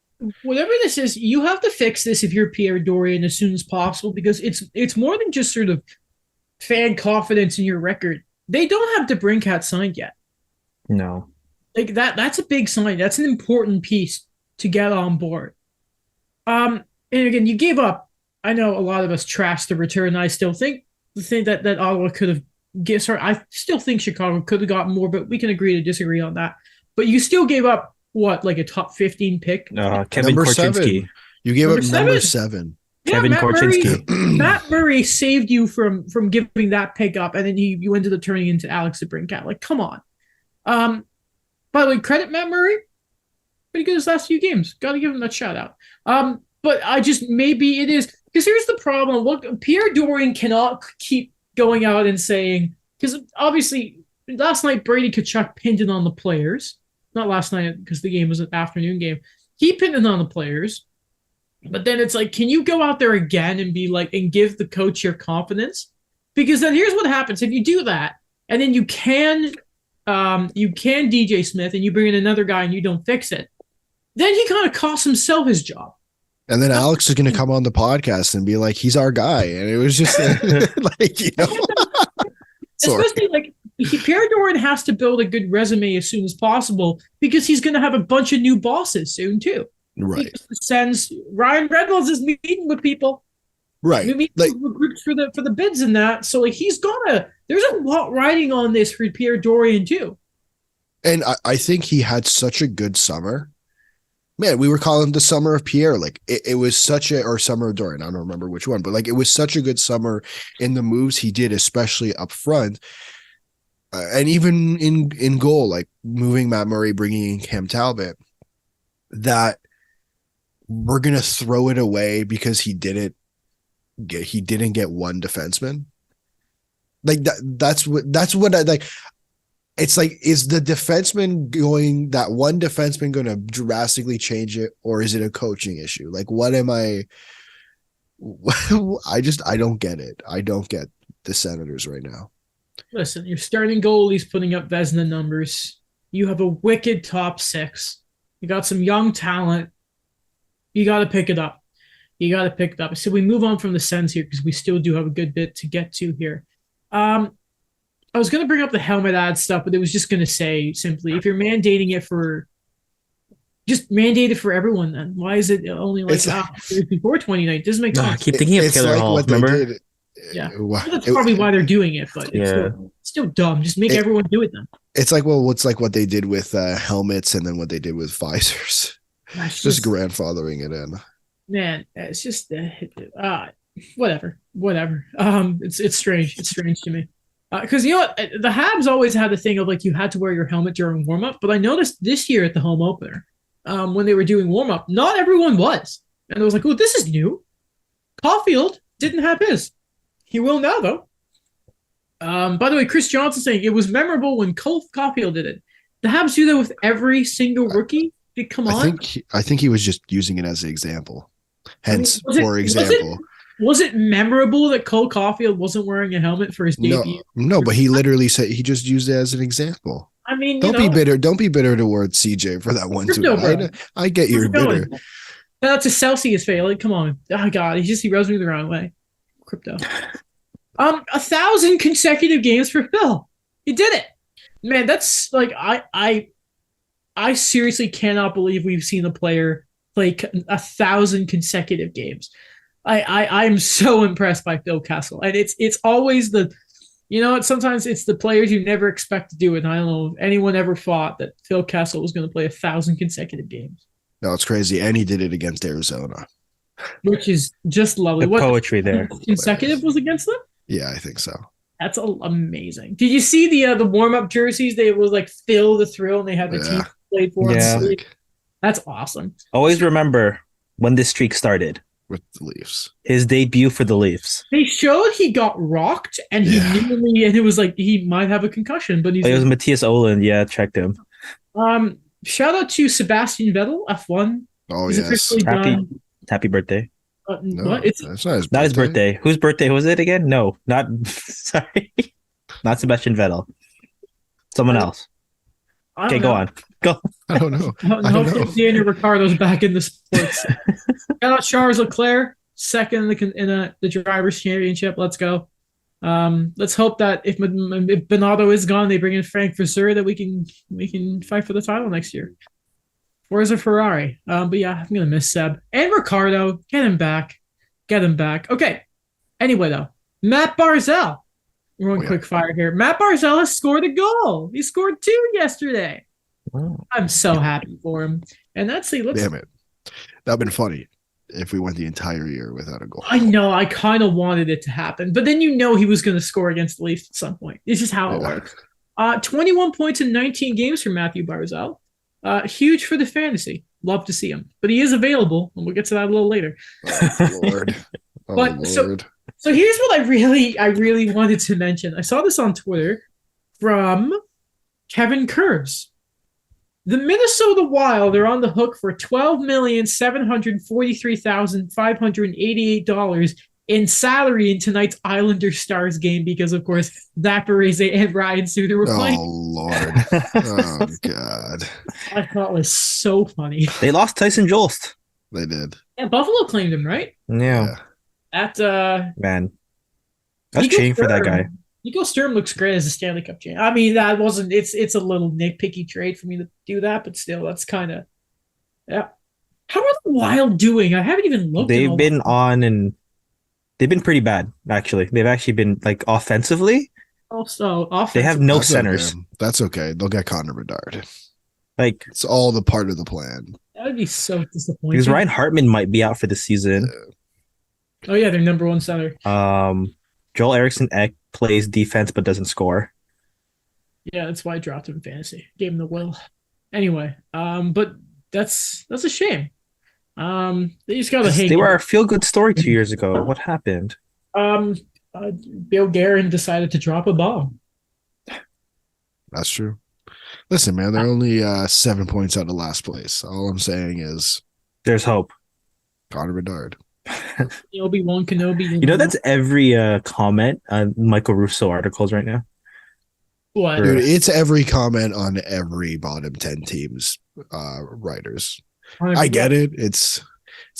Whatever this is, you have to fix this if you're Pierre Dorian as soon as possible, because it's more than just sort of fan confidence in your record. They don't have DeBrincat signed yet. No. Like that's a big sign. That's an important piece to get on board. And again, you gave up. I know a lot of us trashed the return. I still think that Ottawa could have I still think Chicago could have gotten more, but we can agree to disagree on that. But you still gave up like a top 15 pick? Kevin Korchinski. You gave up number 7. Yeah, Kevin Korchinski. Matt Murray saved you from giving that pick up, and then you ended up turning into Alex DeBrincat. Like, come on. By the way, credit Matt Murray. Pretty good his last few games. Got to give him that shout out. But maybe it is, because here's the problem. Look, Pierre Dorian cannot keep going out and saying, because obviously last night Brady Tkachuk pinned it on the players. Not last night because the game was an afternoon game. He pinned it on the players. But then it's like, can you go out there again and be like, and give the coach your confidence? Because then here's what happens. If you do that, and then you can DJ Smith and you bring in another guy and you don't fix it, then he kind of costs himself his job. And then Alex is going to come on the podcast and be like, he's our guy. And it was just Especially like Pierre Dorian has to build a good resume as soon as possible, because he's going to have a bunch of new bosses soon too. Right. Ryan Reynolds is meeting with people. Right. Maybe Like, groups for the bids and that. So like there's a lot riding on this for Pierre Dorian too. and I think he had such a good summer. Man, we were calling the summer of Pierre. Like it was such a, or summer of Dorian. I don't remember which one, but like it was such a good summer in the moves he did, especially up front. And even in goal, like moving Matt Murray, bringing in Cam Talbot, that we're gonna throw it away because he didn't get one defenseman. Like that's what I like. It's like, is the defenseman going, that one defenseman going to drastically change it, or is it a coaching issue? Like, what am I? I don't get it. I don't get the Senators right now. Listen, your starting goalie's putting up Vezina numbers. You have a wicked top six. You got some young talent. You got to pick it up. You got to pick it up. So we move on from the Sens here because we still do have a good bit to get to here. I was going to bring up the helmet ad stuff, but it was just going to say simply, if you're mandating it just mandate it for everyone then. Why is it only like before 29? It doesn't make sense. I keep thinking of Taylor like Hall, remember? Yeah. That's probably why they're doing it, but it's still dumb. Just make everyone do it then. It's like, well, what's like what they did with helmets and then what they did with visors. Just grandfathering it in. Man, it's just whatever. It's strange. It's strange to me. Because you know what, the Habs always had the thing of like you had to wear your helmet during warm up, but I noticed this year at the home opener, when they were doing warm up, not everyone was, and I was like, "Oh, this is new." Caulfield didn't have his. He will now though. By the way, Chris Johnson saying it was memorable when Caulfield did it. The Habs do that with every single rookie. Come on. I think he was just using it as an example. Hence, for example. Was it memorable that Cole Caulfield wasn't wearing a helmet for his debut? No, but he literally said he just used it as an example. I mean, don't be bitter. Don't be bitter towards CJ for that one too. I get you're bitter. That's a Celsius fail. Like, come on. Oh God, he rubs me the wrong way. Crypto. 1,000 consecutive games for Phil. He did it. Man, that's like I seriously cannot believe we've seen a player play 1,000 consecutive games. I'm so impressed by Phil Kessel, and it's always sometimes it's the players you never expect to do it. And I don't know if anyone ever thought that Phil Kessel was going to play 1,000 consecutive games. No, it's crazy, and he did it against Arizona, which is just lovely. The poetry there. Consecutive was against them. Yeah, I think so. That's amazing. Did you see the warm up jerseys? They was like Phil the Thrill, and they had the team played for. Yeah, that's awesome. Always remember when this streak started. With the Leafs. His debut for the Leafs. They showed he got rocked, and and it was like he might have a concussion, but it was Matthias Ohlund. Yeah, checked him. Shout out to Sebastian Vettel, F1. Oh, yes. Happy birthday. No, it's not his birthday. Whose birthday was it again? No, not sorry. Not Sebastian Vettel. Someone else. Okay, go on. Go. I don't know. Hopefully Daniel Ricciardo's back in the sports. Shout out Charles Leclerc, second in the Drivers' Championship. Let's go. Let's hope that if Bernardo is gone, they bring in Frank Vasseur, that we can fight for the title next year. Where's a Ferrari? But yeah, I'm gonna miss Seb and Ricardo. Get him back. Okay. Anyway, though, Matt Barzal. We're on quick fire here. Matt Barzal has scored a goal. He scored 2 yesterday. Wow. I'm so happy for him. And that's damn it. That'd been funny if we went the entire year without a goal. I know. I kind of wanted it to happen, but then he was going to score against the Leafs at some point. It's just how it works. 21 points in 19 games for Matthew Barzal. Huge for the fantasy. Love to see him, but he is available, and we'll get to that a little later. Oh, Lord. Lord. So here's what I really wanted to mention. I saw this on Twitter from Kevin Kurz. The Minnesota Wild are on the hook for $12,743,588 in salary in tonight's Islanders Stars game because, of course, Zach Parise and Ryan Suter were playing. Oh, Lord. Oh, God. I thought it was so funny. They lost Tyson Jost. They did. Yeah, Buffalo claimed him, right? Yeah. Man. That's cheating for that guy. Nico Sturm looks great as a Stanley Cup champ. I mean, it's a little nitpicky trade for me to do that, but still, that's kind of, yeah. How are the Wild doing? I haven't even looked. They've been on and They've been pretty bad, actually. They've actually been like offensively. Also, They have offensive. no That's centers. okay. That's okay. They'll get Connor Bedard. Like It's all the part of the plan. That would be so because disappointing. Ryan Hartman might be out for the season. Oh yeah, their number one center. Joel Eriksson Ek plays defense but doesn't score. Yeah, that's why I dropped him in fantasy. Gave him the will. Anyway, but that's a shame. They just gotta hate. They were a feel good story 2 years ago. What happened? Bill Guerin decided to drop a bomb. That's true. Listen, man, they're only 7 points out of last place. All I'm saying is There's hope. Connor Bedard. Obi-Wan Kenobi. You know, that's every comment on Michael Russo articles right now. what? Dude, it's every comment on every bottom 10 teams writers. I get it. It's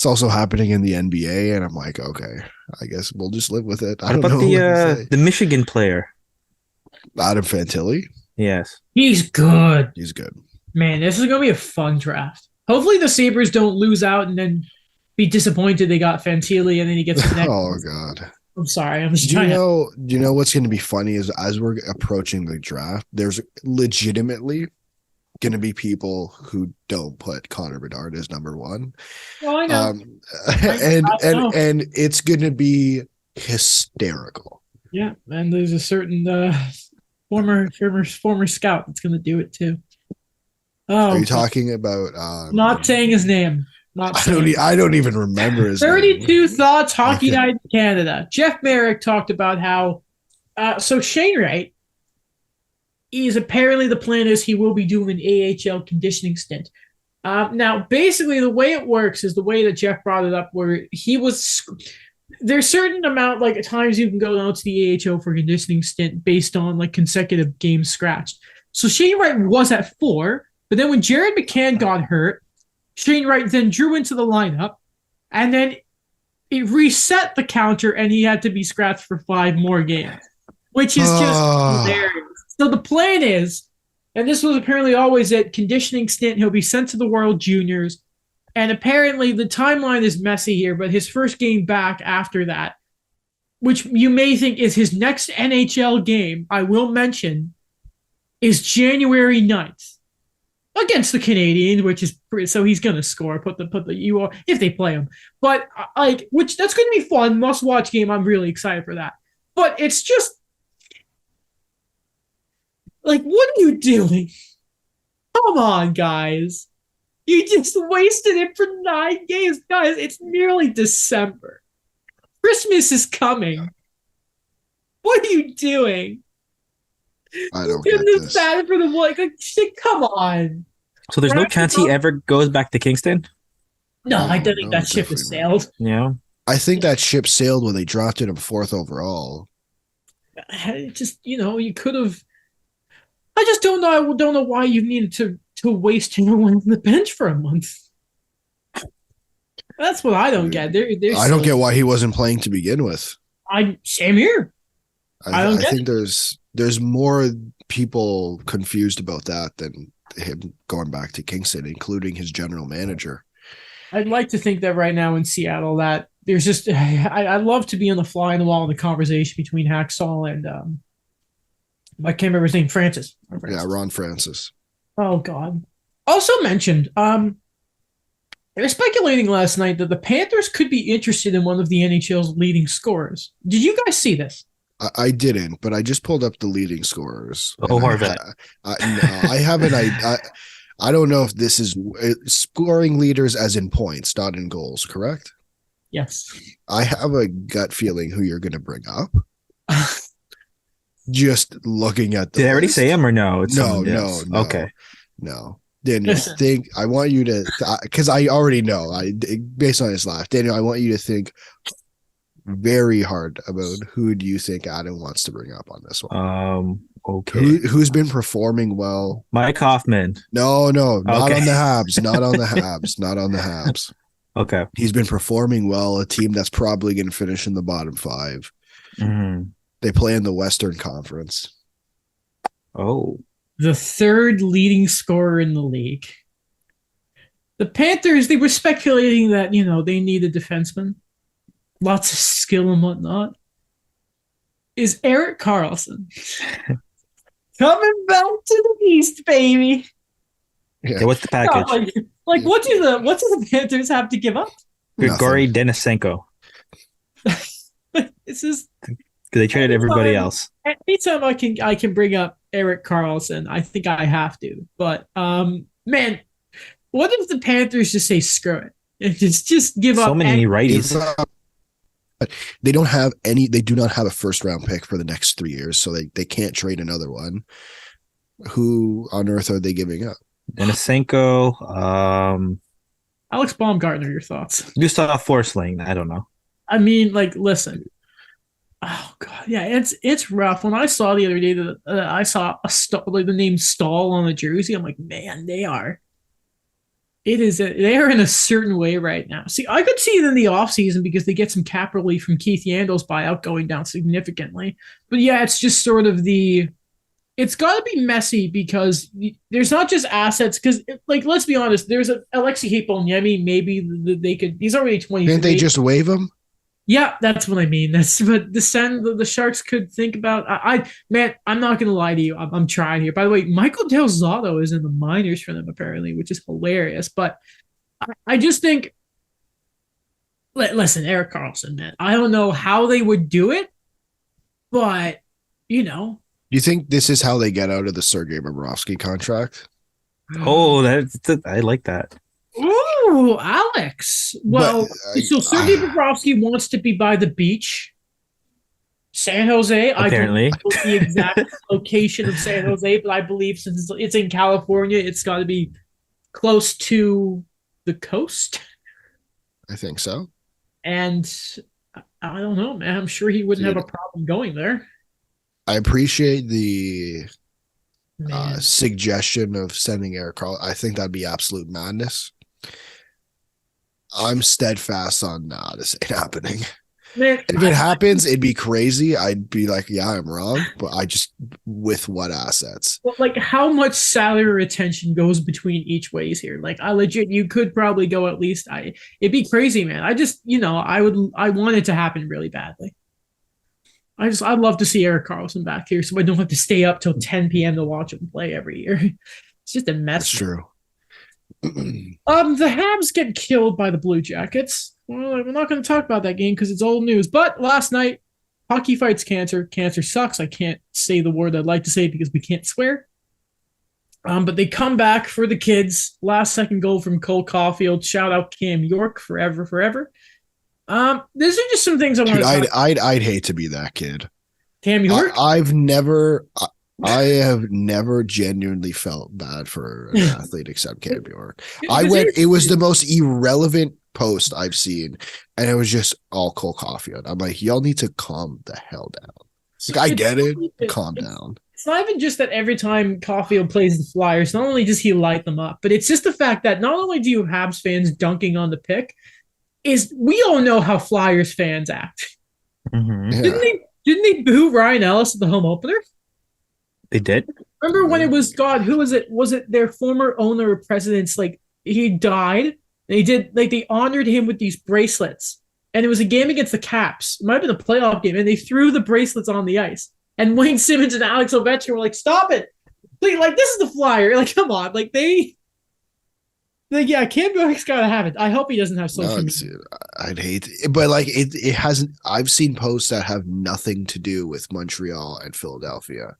also happening in the NBA, and I'm like, okay, I guess we'll just live with it. I What don't about know what to say. the Michigan player? Adam Fantilli, Yes. He's good. he's good. Man, this is gonna be a fun draft. Hopefully the Sabres don't lose out and then be disappointed they got Fantilli and then he gets the next. Oh God. I'm sorry. I'm just Do you trying to. know what's going to be funny is as we're approaching the draft, there's legitimately going to be people who don't put Connor Bedard as number one. Oh, I know. And I know. and it's going to be hysterical. Yeah, and there's a certain former scout that's gonna do it too. Oh, Are you talking about not saying his name. Not saying. I don't even remember his 32 name. thoughts, Hockey Okay. Night in Canada. Jeff Merrick talked about how so Shane Wright is apparently the plan is he will be doing an AHL conditioning stint. Now, basically, the way it works is the way that Jeff brought it up, where he was. There's certain amount, like at times you can go down to the AHL for conditioning stint based on like consecutive games scratched. So Shane Wright was at 4, but then when Jared McCann got hurt, Shane Wright then drew into the lineup, and then it reset the counter, and he had to be scratched for 5 more games, which is just hilarious. So the plan is, and this was apparently always at conditioning stint, he'll be sent to the World Juniors, and apparently the timeline is messy here, but his first game back after that, which you may think is his next NHL game, I will mention, is January 9th. Against the Canadiens, which is so he's gonna score. Put the UR if they play him, but like which that's gonna be fun, must watch game. I'm really excited for that. But it's just like, what are you doing? Come on, guys! You just wasted it for 9 games, guys. It's nearly December. Christmas is coming. What are you doing? I don't get Couldn't have this. sat for the like shit, come on. So there's no chance he ever goes back to Kingston? No, I don't No, think that ship has definitely sailed. Yeah. I think that ship sailed when they drafted him 4th overall. Just you could have. I just don't know. I don't know why you needed to waste everyone on the bench for a month. That's what I don't get. I don't get why he wasn't playing to begin with. Same here. I don't get think there's more people confused about that than him going back to Kingston, including his general manager. I'd like to think that right now in Seattle that there's just I'd love to be on the fly in the wall in the conversation between Hacksaw and I can't remember his name, Francis. Yeah, Ron Francis. Oh God. Also mentioned, they were speculating last night that the Panthers could be interested in one of the NHL's leading scorers. Did you guys see this? I didn't, but I just pulled up the leading scorers. Oh, Horvat. No, I haven't. I don't know if this is scoring leaders as in points, not in goals, correct? Yes. I have a gut feeling who you're going to bring up. Just looking at the Did I already list. say him or no? It's No, someone no, else. no. Okay. No. Daniel, Listen. I want you to, because I already know, based on his laugh, Daniel, I want you to think very hard about who do you think Adam wants to bring up on this one. Okay. Who's been performing well? Mike Hoffman. No, not Okay. on the Habs, not on the Habs, not on the Habs. Okay. He's been performing well, a team that's probably going to finish in the bottom 5. Mhm. They play in the Western Conference. Oh. The third leading scorer in the league. The Panthers, they were speculating that, they need a defenseman. lots of skill and whatnot, is Eric Carlson coming back to the East, baby. Yeah, what's the No, package? what do the Panthers have to give up? Grigory Denisenko. It's just Because they traded everybody else. anytime I can bring up Eric Carlson, I think I have to. But man, what if the Panthers just say screw it and just give up? So many righties. They don't have any. They do not have a first round pick for the next 3 years, so they can't trade another one. Who on earth are they giving up? Denisenko. Alex Baumgartner, your thoughts? Gustav Forsling. I don't know. I mean, like, listen. Oh god, yeah, it's rough. When I saw the other day that I saw like the name Stahl on the jersey, I'm like, man, they are. They are in a certain way right now. See, I could see it in the offseason because they get some cap relief from Keith Yandel's buyout going down significantly. But yeah, it's just sort of it's got to be messy because there's not just assets. Because, like, let's be honest, there's Alexei Heponiemi. Maybe they could. He's already 23. Didn't they just waive him? Yeah, that's what I mean. But the Sharks could think about. Man, I'm not gonna lie to you. I'm trying here. By the way, Michael Del Zotto is in the minors for them apparently, which is hilarious. But I just think, listen, Eric Carlson, man. I don't know how they would do it, but you know. Do you think this is how they get out of the Sergei Bobrovsky contract? Oh, I like that. Ooh, Alex. Well, so Sergei Bobrovsky wants to be by the beach. San Jose. Apparently. I don't know the exact location of San Jose, but I believe since it's in California, it's got to be close to the coast. I think so. And I don't know, man. I'm sure he wouldn't have a problem going there. I appreciate the suggestion of sending Eric Carlson. I think that'd be absolute madness. I'm steadfast on this ain't happening. Man, if it happens, it'd be crazy. I'd be like, yeah, I'm wrong, but with what assets? Well, like, how much salary retention goes between each ways here? Like, you could probably go at least. It'd be crazy, man. I just, I want it to happen really badly. I'd love to see Eric Carlson back here, so I don't have to stay up till 10 p.m. to watch him play every year. It's just a mess. That's true. The Habs get killed by the Blue Jackets. Well, we're not going to talk about that game because it's old news. But last night, hockey fights cancer. Cancer sucks. I can't say the word I'd like to say because we can't swear. But they come back for the kids. Last second goal from Cole Caulfield. Shout out Cam York forever, forever. These are just some things I want to talk about. I'd hate to be that kid. Cam York? I have never genuinely felt bad for an athlete except Cam York. It was the most irrelevant post I've seen, and it was just all Cole Caulfield. I'm like, y'all need to calm the hell down. Like, I get it. Calm down. It's not even just that every time Caulfield plays the Flyers, not only does he light them up, but it's just the fact that not only do you have Habs fans dunking on the pick, is we all know how Flyers fans act. Mm-hmm. Yeah. Didn't they boo Ryan Ellis at the home opener? They did? Remember when it was, God, who was it? Was it their former owner or president's, like, he died? They honored him with these bracelets. And it was a game against the Caps. It might have been a playoff game. And they threw the bracelets on the ice. And Wayne Simmons and Alex Ovechkin were like, stop it. Like, this is the Flyer. Like, come on. Like, yeah, Cam York's got to have it. I hope he doesn't have social media. I'd hate it. But, like, it hasn't. I've seen posts that have nothing to do with Montreal and Philadelphia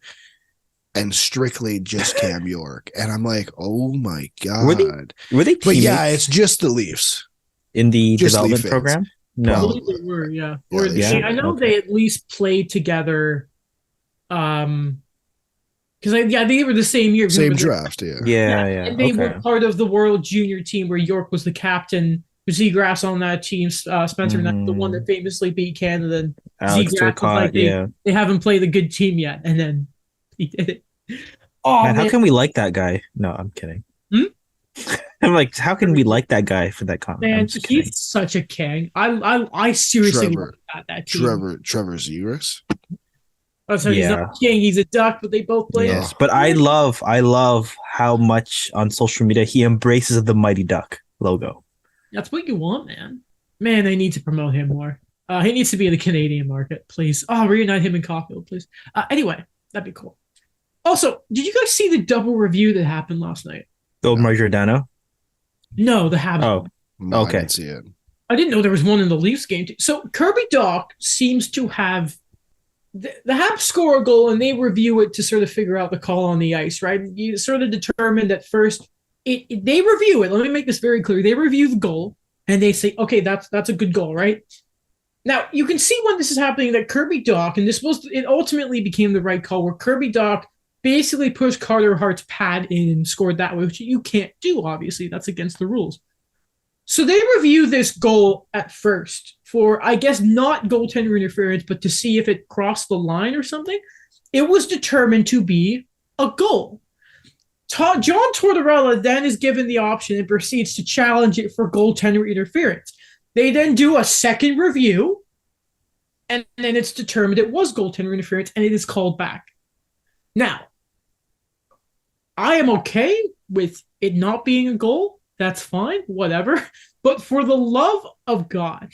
and strictly just Cam York. And I'm like, oh, my God. Were they But, yeah, it's just the Leafs. In the just development program? No. I believe they were, yeah. I know okay. they at least played together. Because they were the same year. Same draft, yeah. Yeah. And they were part of the World Junior team where York was the captain. Zegras on that team, Spencer, the one that famously beat Canada. And Alex Turcotte, they haven't played a good team yet, and then he did it. Oh, man, how can we like that guy? No, I'm kidding. I'm like, how can we like that guy for that comment? Man, he's such a king. I seriously love that team. Trevor Zegras. So he's not a king, he's a duck, but they both play. Yes, but I love how much on social media he embraces the Mighty Duck logo. That's what you want, man. Man, they need to promote him more. He needs to be in the Canadian market, please. Oh, reunite him in Caulfield, please. Anyway, that'd be cool. Also, did you guys see the double review that happened last night? Gold No. Giordano. No, the Habs. Oh, No, I okay. didn't see it. I didn't know there was one in the Leafs game too. So Kirby Doc seems to have the Habs score a goal and they review it to sort of figure out the call on the ice, right? You sort of determine that first. They review it. Let me make this very clear. They review the goal and they say, okay, that's a good goal, right? Now you can see when this is happening that Kirby Doc, and it ultimately became the right call where Kirby Doc basically pushed Carter Hart's pad in and scored that way, which you can't do, obviously. That's against the rules. So they review this goal at first for, I guess, not goaltender interference, but to see if it crossed the line or something. It was determined to be a goal. John Tortorella then is given the option and proceeds to challenge it for goaltender interference. They then do a second review, and then it's determined it was goaltender interference, and it is called back. Now, I am okay with it not being a goal. That's fine, whatever. But for the love of God,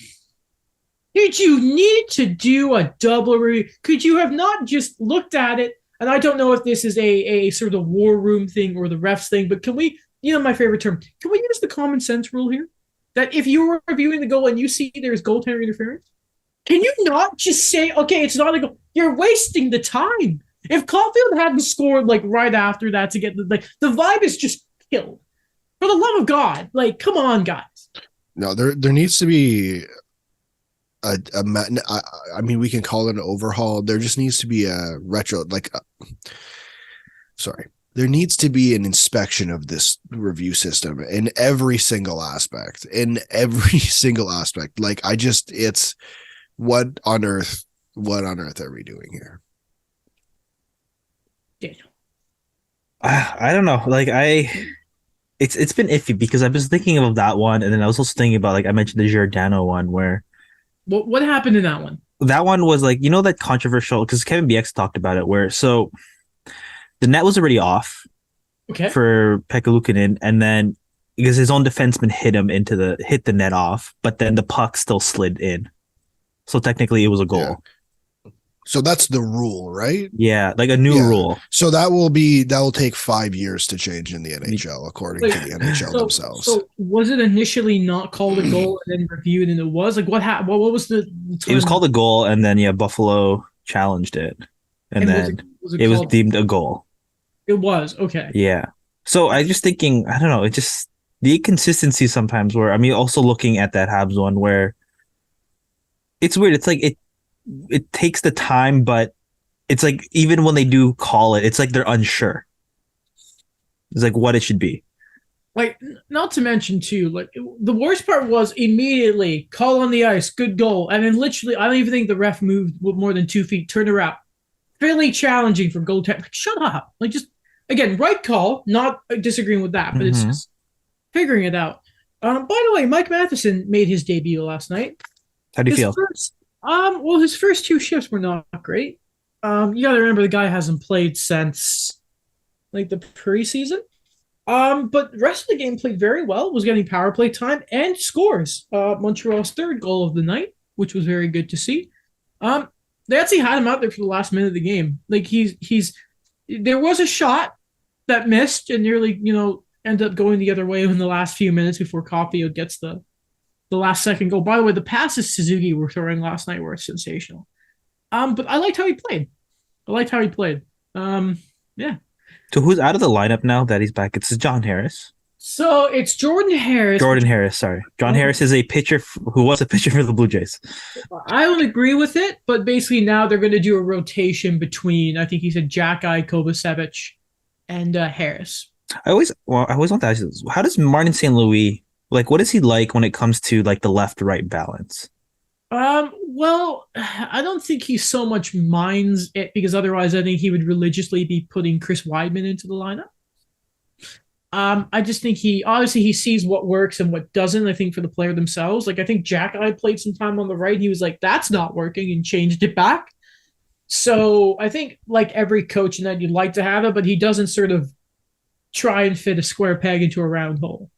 did you need to do a double review? Could you have not just looked at it? And I don't know if this is a sort of war room thing or the refs thing, but can we, my favorite term, can we use the common sense rule here? That if you were reviewing the goal and you see there's goaltender interference, can you not just say, okay, it's not a goal? You're wasting the time. If Caulfield hadn't scored right after that to get the vibe is just killed. For the love of God, come on, guys. No, there needs to be I mean, we can call it an overhaul. There just needs to be a retro, there needs to be an inspection of this review system in every single aspect. It's what on earth are we doing here? Daniel. I don't know. It's been iffy because I was thinking of that one, and then I was also thinking about I mentioned the Giordano one where. What happened in that one? That one was that controversial because Kevin BX talked about it where so the net was already off for Pekka Luukkonen, and then because his own defenseman hit the net off, but then the puck still slid in. So technically it was a goal. Yeah. So that's the rule, right? Yeah, a new rule. So that will take 5 years to change in the NHL, according to the NHL themselves. So was it initially not called a goal and then reviewed, and it was what happened? What was the time? It was called a goal, and then Buffalo challenged it, and then it was deemed a goal. It was okay. Yeah. So I just thinking, I don't know, it just the inconsistency sometimes. Where also looking at that Habs one where it's weird. It's it takes the time, but it's even when they do call it, it's they're unsure. It's what it should be. Not to mention too, the worst part was immediately call on the ice, good goal, and then literally, I don't even think the ref moved more than 2 feet, turned around, fairly challenging for goaltender. Shut up! Just again, right call, not disagreeing with that, but it's just figuring it out. By the way, Mike Matheson made his debut last night. How do you feel? His first 2 shifts were not great. You got to remember the guy hasn't played since the preseason. But the rest of the game played very well. Was getting power play time and scores. Montreal's 3rd goal of the night, which was very good to see. They actually had him out there for the last minute of the game. There was a shot that missed and nearly ended up going the other way in the last few minutes before Caulfield gets the last second goal. By the way, the passes Suzuki were throwing last night were sensational. But I liked how he played. Yeah. So who's out of the lineup now that he's back? It's John Harris. So it's Jordan Harris. Sorry. John Harris is a pitcher who was a pitcher for the Blue Jays. I don't agree with it, but basically now they're going to do a rotation between, I think he said Jack-I, Kovacevic, and Harris. I always want to ask you this. How does Martin St. Louis, what is he like when it comes to the left-right balance? Well, I don't think he so much minds it because otherwise I think he would religiously be putting Chris Weidman into the lineup. I just think he sees what works and what doesn't, I think, for the player themselves. I think Jack-I played some time on the right. He was that's not working and changed it back. So I think every coach in that you'd like to have it, but he doesn't sort of try and fit a square peg into a round hole.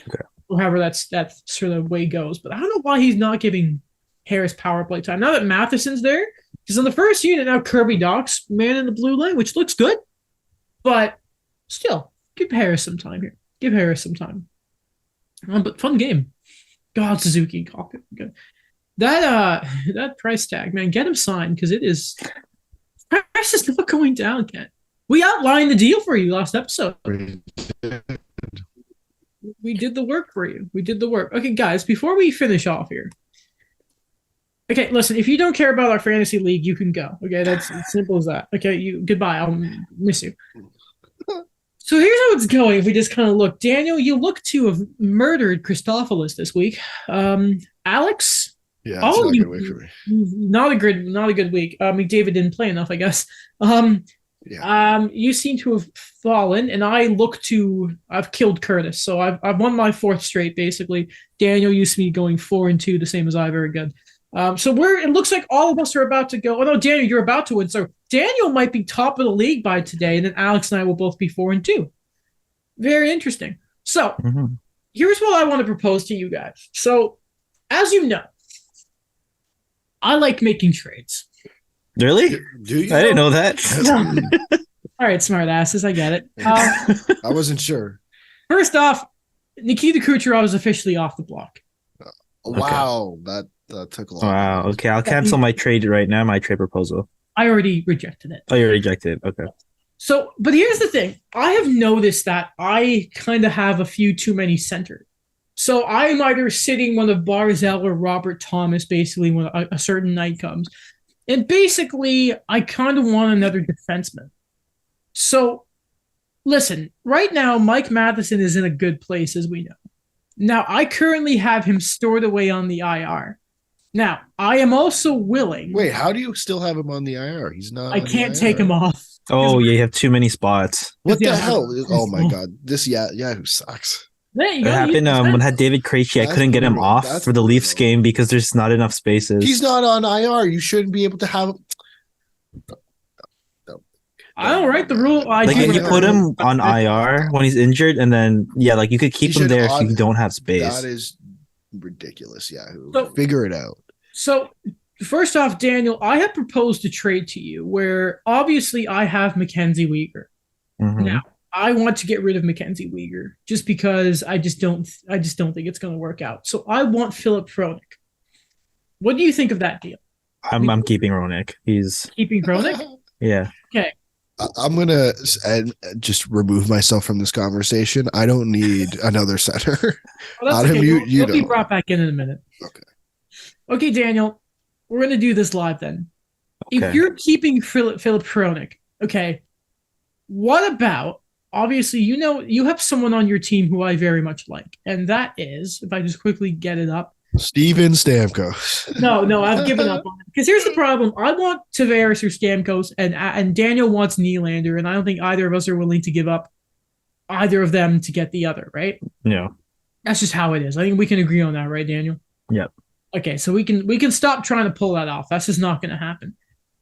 Okay. Or however that sort of way goes. But I don't know why he's not giving Harris power play time. Now that Matheson's there, because in the first unit now Kirby Doc's man in the blue lane, which looks good, but still give Harris some time here. Give Harris some time. But fun game. God, Suzuki, good. That price tag, man, get him signed because it is price is not going down, Ken. We outlined the deal for you last episode. We did the work for you. We did the work. Okay, guys, before we finish off here. Okay, listen, if you don't care about our fantasy league, you can go. Okay, that's as simple as that. Okay, goodbye. I'll miss you. So here's how it's going. If we just kind of look, Daniel, you look to have murdered Christophilus this week. Alex, yeah, it's not a good week for me. Not a good week. McDavid didn't play enough, I guess. You seem to have fallen, and I've killed Curtis, so I've won my fourth straight basically. Daniel used to be going 4-2, the same as I. Very good. So it looks like all of us are about to go. Oh no, Daniel, you're about to win. So Daniel might be top of the league by today, and then Alex and I will both be 4-2. Very interesting. So here's what I want to propose to you guys. So, as you know, I like making trades. Really? Do you? I didn't know that. All right, smart asses, I get it. I wasn't sure. First off, Nikita Kucherov is officially off the block. Wow, that took a long. Wow. Okay, I'll cancel my trade right now. My trade proposal. I already rejected it. Oh, you rejected it. Okay. So, but here's the thing. I have noticed that I kind of have a few too many centers. So I'm either sitting one of Barzell or Robert Thomas basically when a certain night comes. And basically, I kind of want another defenseman. So, listen, right now, Mike Matheson is in a good place, as we know. Now, I currently have him stored away on the IR. Now, I am also willing. Wait, how do you still have him on the IR? He's not. I can't take him off. Oh, yeah, you have too many spots. What the hell? Oh my god, this Yahoo sucks. It happened when I had David Krejci. I couldn't get him off for the Leafs game because there's not enough spaces. He's not on IR. You shouldn't be able to have him. I don't write the rule. Like if you put him on IR when he's injured, and then like you could keep him there if you don't have space. That is ridiculous, Yahoo. So, figure it out. So first off, Daniel, I have proposed a trade to you where obviously I have Mackenzie Weegar. Now I want to get rid of Mackenzie Weegar just because I just don't think it's going to work out. So I want Philip Hronek. What do you think of that deal? I'm keeping Hronek. He's keeping Hronek? Yeah. Okay. I'm going to just remove myself from this conversation. I don't need another center. Well, that's okay. You'll be brought back in a minute. Okay, Daniel, we're going to do this live then. Okay. If you're keeping Philip Hronek, okay, what about, obviously, you have someone on your team who I very much like, and that is, if I just quickly get it up, Steven Stamkos. No, I've given up on it. Because here's the problem. I want Tavares or Stamkos, and Daniel wants Nylander, and I don't think either of us are willing to give up either of them to get the other, right? No. That's just how it is. I think we can agree on that, right, Daniel? Yep. Okay, so we can stop trying to pull that off. That's just not going to happen.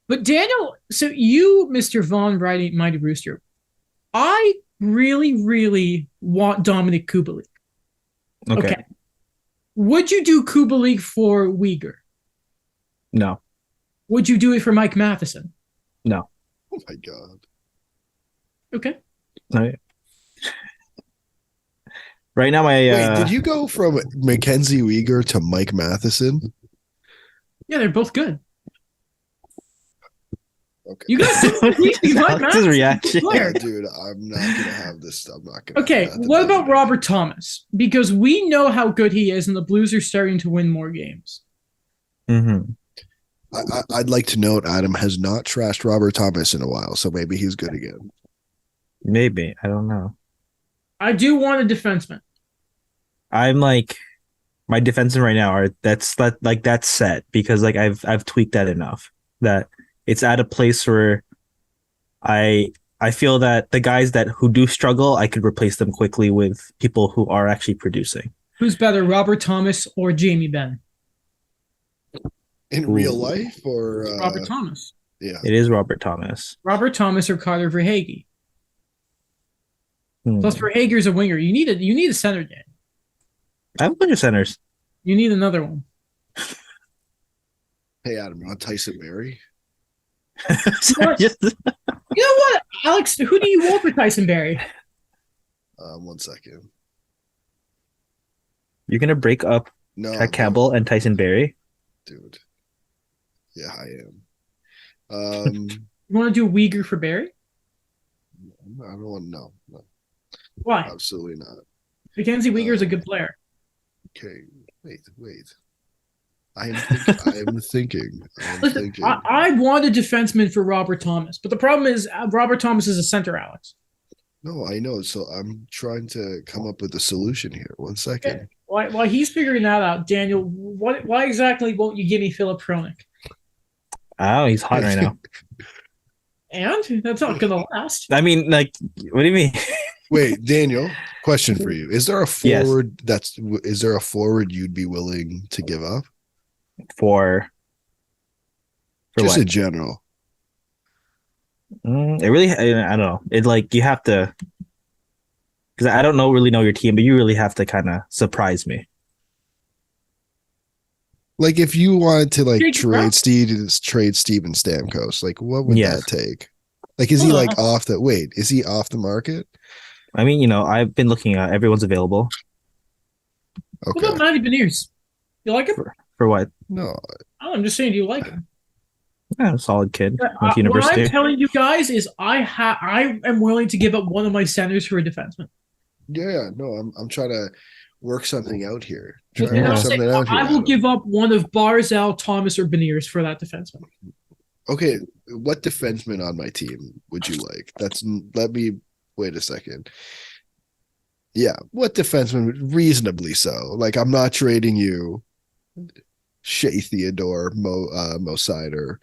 But Daniel, so you, Mr. Von Mighty Rooster, I really, really want Dominic Kubalik. Okay. Would you do Kubalik for Weegar? No. Would you do it for Mike Matheson? No. Oh my god. Okay. Right now, Wait, did you go from Mackenzie Weegar to Mike Matheson? Yeah, they're both good. Okay. You guys his reaction. Yeah, dude, I'm not gonna have this. I'm not gonna. Okay, what about Robert Thomas? Because we know how good he is, and the Blues are starting to win more games. I'd like to note Adam has not trashed Robert Thomas in a while, so maybe he's good again. Maybe, I don't know. I do want a defenseman. I'm like, my defensemen right now are that's set because like I've tweaked that enough that it's at a place where I feel that the guys who do struggle, I could replace them quickly with people who are actually producing. Who's better, Robert Thomas or Jamie Benn? In real life, or Robert Thomas? Yeah, it is Robert Thomas. Robert Thomas or Carter Verhaeghe. Plus, Verhaeghe's a winger. You need a center game. I have a bunch of centers. You need another one. Hey, Adam, you want Tyson Berry? What? Just You know what, Alex? Who do you want for Tyson Berry? 1 second. you're gonna break up No, Jack I'm Campbell and Tyson Berry. dude. Yeah, I am. You want to do Uyghur for Berry? I don't want no, Why? absolutely not. Mackenzie Uyghur is a Um, good player. Okay, wait. I am thinking. I am thinking. I am Listen, thinking. I want a defenseman for Robert Thomas, but the problem is Robert Thomas is a center, Alex. No, I know. So I'm trying to come up with a solution here. 1 Okay. second. While he's figuring that out, Daniel, why exactly won't you give me Philip Hronik? Oh, he's hot right now. And that's not going to last. I mean, like, what do you mean? Wait, Daniel. Question for you: Is there a Yes. forward is there a forward you'd be willing to give up? For Just what? in general. It really, I don't know. It like you have to, because I don't really know your team, but you really have to kind of surprise me. Like if you wanted to like Jake Brown? trade Steven Stamkos, like what would Yes. that take? Like is he like off the wait? Is he off the market? I mean, I've been looking at everyone's available What Okay. about Matty Beniers? You like him? for what? No. I'm just saying, do you like him? Yeah, solid kid. Went to What university. I'm telling you guys is I am willing to give up one of my centers for a defenseman. Yeah, no, I'm trying to work something out here. Yeah. Trying to work something out here. I will Adam. give up one of Barzal, Thomas, or Beniers for that defenseman. Okay, what defenseman on my team would you like? Let me wait a second. Yeah, what defenseman reasonably so? Like I'm not trading you Shea Theodore, Mo Sider,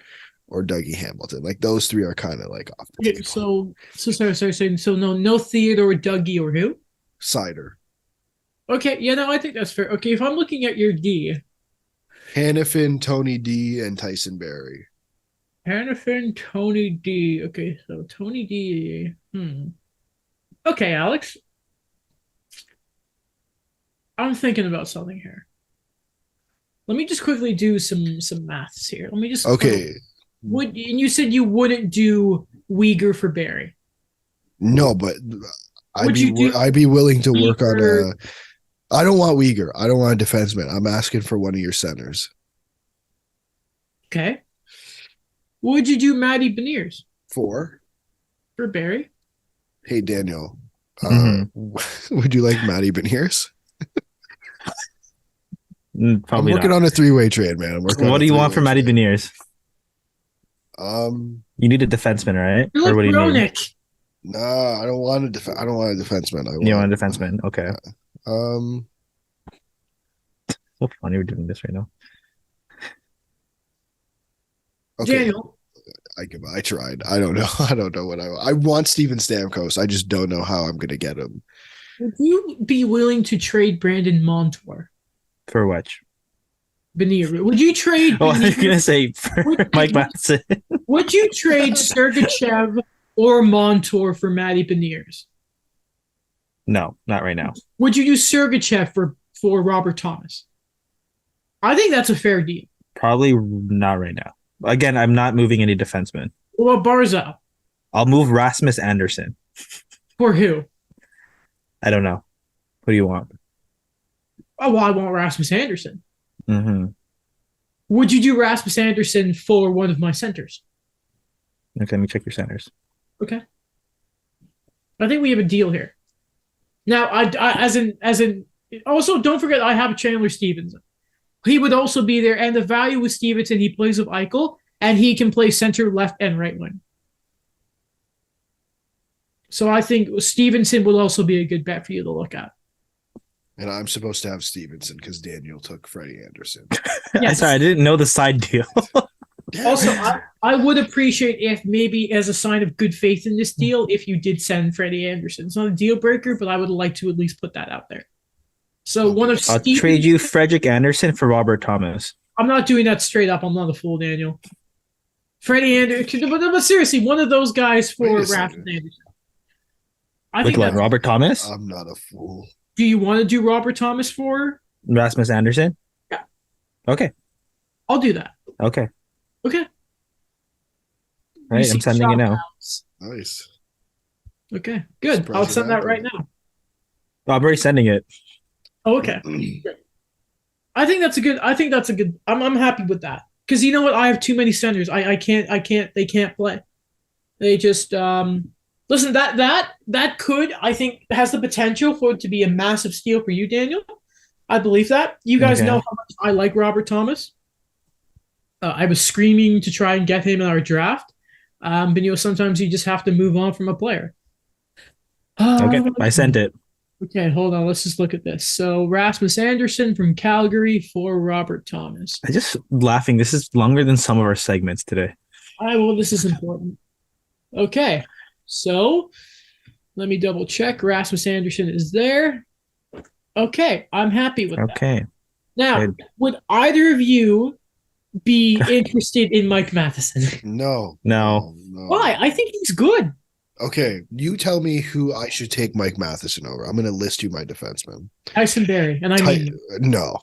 or Dougie Hamilton. Like those three are kind of like off the Okay, table. sorry. So no Theodore, Dougie, or who? Sider. Okay, yeah, no, I think that's fair. Okay, if I'm looking at your D, Hannafin, Tony D, and Tyson Berry. Hannafin, Tony D. Okay, so Tony D. Okay, Alex. I'm thinking about something here. Let me just quickly do some maths here. Let me just Okay. and you said you wouldn't do Uyghur for Barry. No, but Would you do I'd be willing to work on Uyghur? I don't want Uyghur. I don't want a defenseman. I'm asking for one of your centers. Okay. Would you do Matty Beniers For Barry? hey Daniel, Mhm. would you like Matty Beniers? I'm Probably working not. on a three-way trade, man. I'm working. What on do a you want for three-way Matty trade. Beniers? You need a defenseman, right? Philip Or what do you need? Hronik. No, I don't want I don't want a defenseman. You want a defenseman? Okay. Um. So funny we're doing this right now. Okay. Daniel, I tried. I don't know. I don't know what I want Steven Stamkos. I just don't know how I'm going to get him. would you be willing to trade Brandon Montour? For which? Beniers? Would you trade Oh, I was Beniers? gonna say for Mike Matson. Would you trade Sergachev or Montour for Matty Beniers? No, not right now. Would you do Sergachev for Robert Thomas? I think that's a fair deal. Probably not right now. Again, I'm not moving any defensemen. What about Barzal? I'll move Rasmus Anderson. For who? I don't know. Who do you want? Oh, well, I want Rasmus Anderson. Mm-hmm. Would you do Rasmus Anderson for one of my centers? Okay, let me check your centers. Okay. I think we have a deal here. Now, as in, also don't forget I have Chandler Stevenson. He would also be there, and the value with Stevenson, he plays with Eichel, and he can play center, left, and right wing. So I think Stevenson would also be a good bet for you to look at. And I'm supposed to have Stevenson because Daniel took Freddie Anderson. Yes. Sorry, I didn't know the side deal. Also, I would appreciate if maybe as a sign of good faith in this deal, if you did send Freddie Anderson. It's not a deal breaker, but I would like to at least put that out there. So one of I'll trade you Frederick Anderson for Robert Thomas. I'm not doing that straight up. I'm not a fool, Daniel. Freddie Anderson, but seriously, one of those guys for Wait a Rasmus second. Anderson. I With think what? that's- Robert Thomas? I'm not a fool. Do you want to do Robert Thomas for? Rasmus Anderson? Yeah. Okay. I'll do that. Okay. Okay. All right. I'm Receive sending it now. shout-outs. Nice. Okay, good. Surprised I'll it send that right happened. now. Oh, I'm already sending it. Oh, okay. I think that's a good. I think that's a good. I'm happy with that because you know what? I have too many centers. I can't. They can't play. They just listen. That could, I think, has the potential for it to be a massive steal for you, Daniel. I believe that. You guys know Okay. how much I like Robert Thomas. I was screaming to try and get him in our draft. But sometimes you just have to move on from a player. Okay. I sent it. Okay, hold on. Let's just look at this. So Rasmus Anderson from Calgary for Robert Thomas. I just laughing. This is longer than some of our segments today. This is important. Okay, so let me double check. Rasmus Anderson is there. Okay, I'm happy with that. Okay. Now, Good. would either of you be interested in Mike Matheson? No. No. Why? I think he's good. Okay, you tell me who I should take Mike Matheson over. I'm going to list you my defensemen. Tyson Barrie, and I mean, No.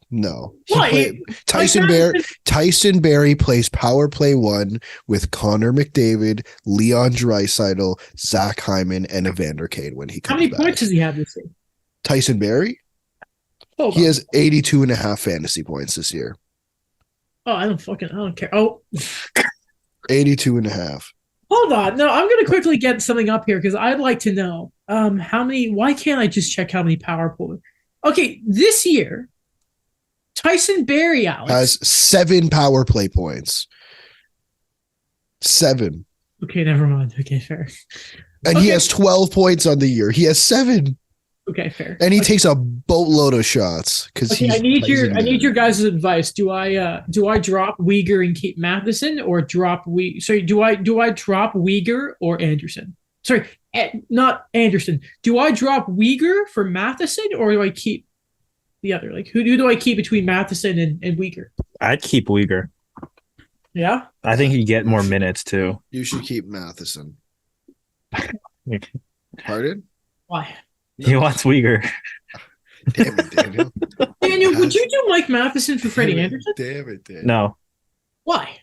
why? Tyson Barrie. Tyson Barrie plays power play 1 with Connor McDavid, Leon Draisaitl, Zach Hyman, and Evander Kane when he How comes many back. points does he have this year? Tyson Barrie? Hold He on. has 82 and a half fantasy points this year. Oh, I don't care. Oh, 82 and a half. hold on. No, I'm going to quickly get something up here because I'd like to know how many. Why can't I just check how many power play? Okay, this year, Tyson Barrie, Alex, Has 7 power play points. 7. Okay, never mind. Okay, fair. And Okay. he has 12 points on the year. He has 7. Okay, fair. And he Okay. takes a boatload of shots because Okay, I need your guys' advice. Do I drop Uyghur and keep Matheson, or drop do I drop Uyghur or Anderson? Sorry, not Anderson. Do I drop Uyghur for Matheson, or do I keep the other? Like, who do I keep between Matheson and Uyghur? I'd keep Uyghur. Yeah. I think he'd get more minutes too. You should keep Matheson. Pardon? Why? He wants Uyghur. Damn it, Daniel. Daniel, would you do Mike Matheson for Freddie Anderson? Damn it, Daniel. No, Why?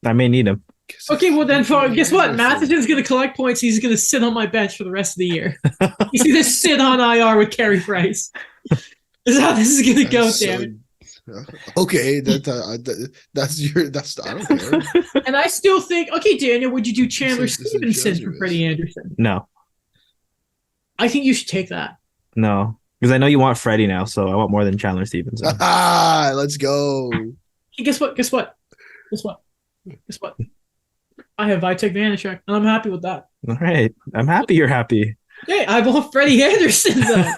I may need him. Okay, well then, guess what? Matheson's going to collect points. He's going to sit on my bench for the rest of the year. He's going to sit on IR with Carey Price. This is how this is going to go, damn it. Okay, that's I don't care. And I still think, okay, Daniel, would you do Chandler This is Stevenson for Jesuits. Freddie Anderson? No, I think you should take that. no, because I know you want Freddie now, so I want more than Chandler Stevenson. Let's go. Hey, guess what? I have Vitek Vanacek, and I'm happy with that. All right, I'm happy you're happy. Okay, I want Freddie Anderson, though.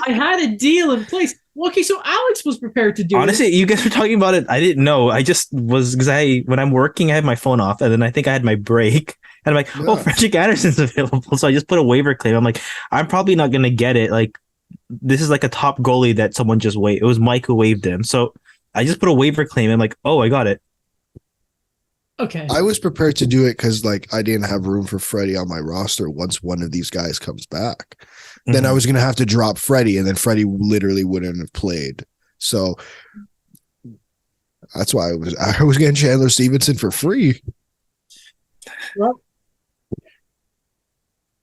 I had a deal in place. Well, okay, so Alex was prepared to do Honestly, you guys were talking about it. I didn't know. I just was because when I'm working, I have my phone off, and then I think I had my break, and I'm like, oh, Yeah. Frederick Anderson's available, so I just put a waiver claim. I'm like, I'm probably not gonna get it. Like, this is like a top goalie that someone just waived. It was Mike who waived him, so I just put a waiver claim. I'm like, oh, I got it. Okay. I was prepared to do it because like I didn't have room for Freddie on my roster once one of these guys comes back. Then I was gonna have to drop Freddie, and then Freddie literally wouldn't have played. So that's why I was getting Chandler Stevenson for free. Well,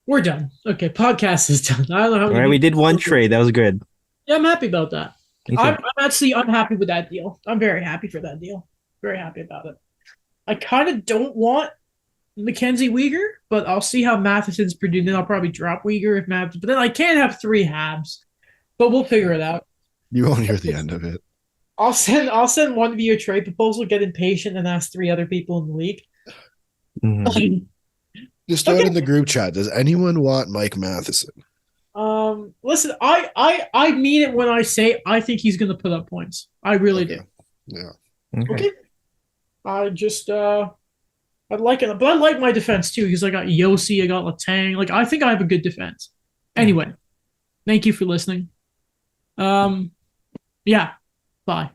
we're done. Okay, podcast is done. I don't know how All right, we did one trade. That was good. Yeah, I'm happy about that. Me too. I'm happy with that deal. I'm very happy for that deal. Very happy about it. I kind of don't want Mackenzie Uyghur, but I'll see how Matheson's producing. Then I'll probably drop Uyghur if Matheson. But then I can't have 3 halves. But we'll figure it out. You won't hear the end of it. I'll send one of you a trade proposal, get impatient, and ask 3 other people in the league. Mhm. Just throw it in the group chat. Does anyone want Mike Matheson? Listen, I mean it when I say I think he's going to put up points. I really do. Yeah. Okay. I just I like it, but I like my defense too because I got Yossi, I got Letang. Like I think I have a good defense. Anyway, thank you for listening. Yeah, bye.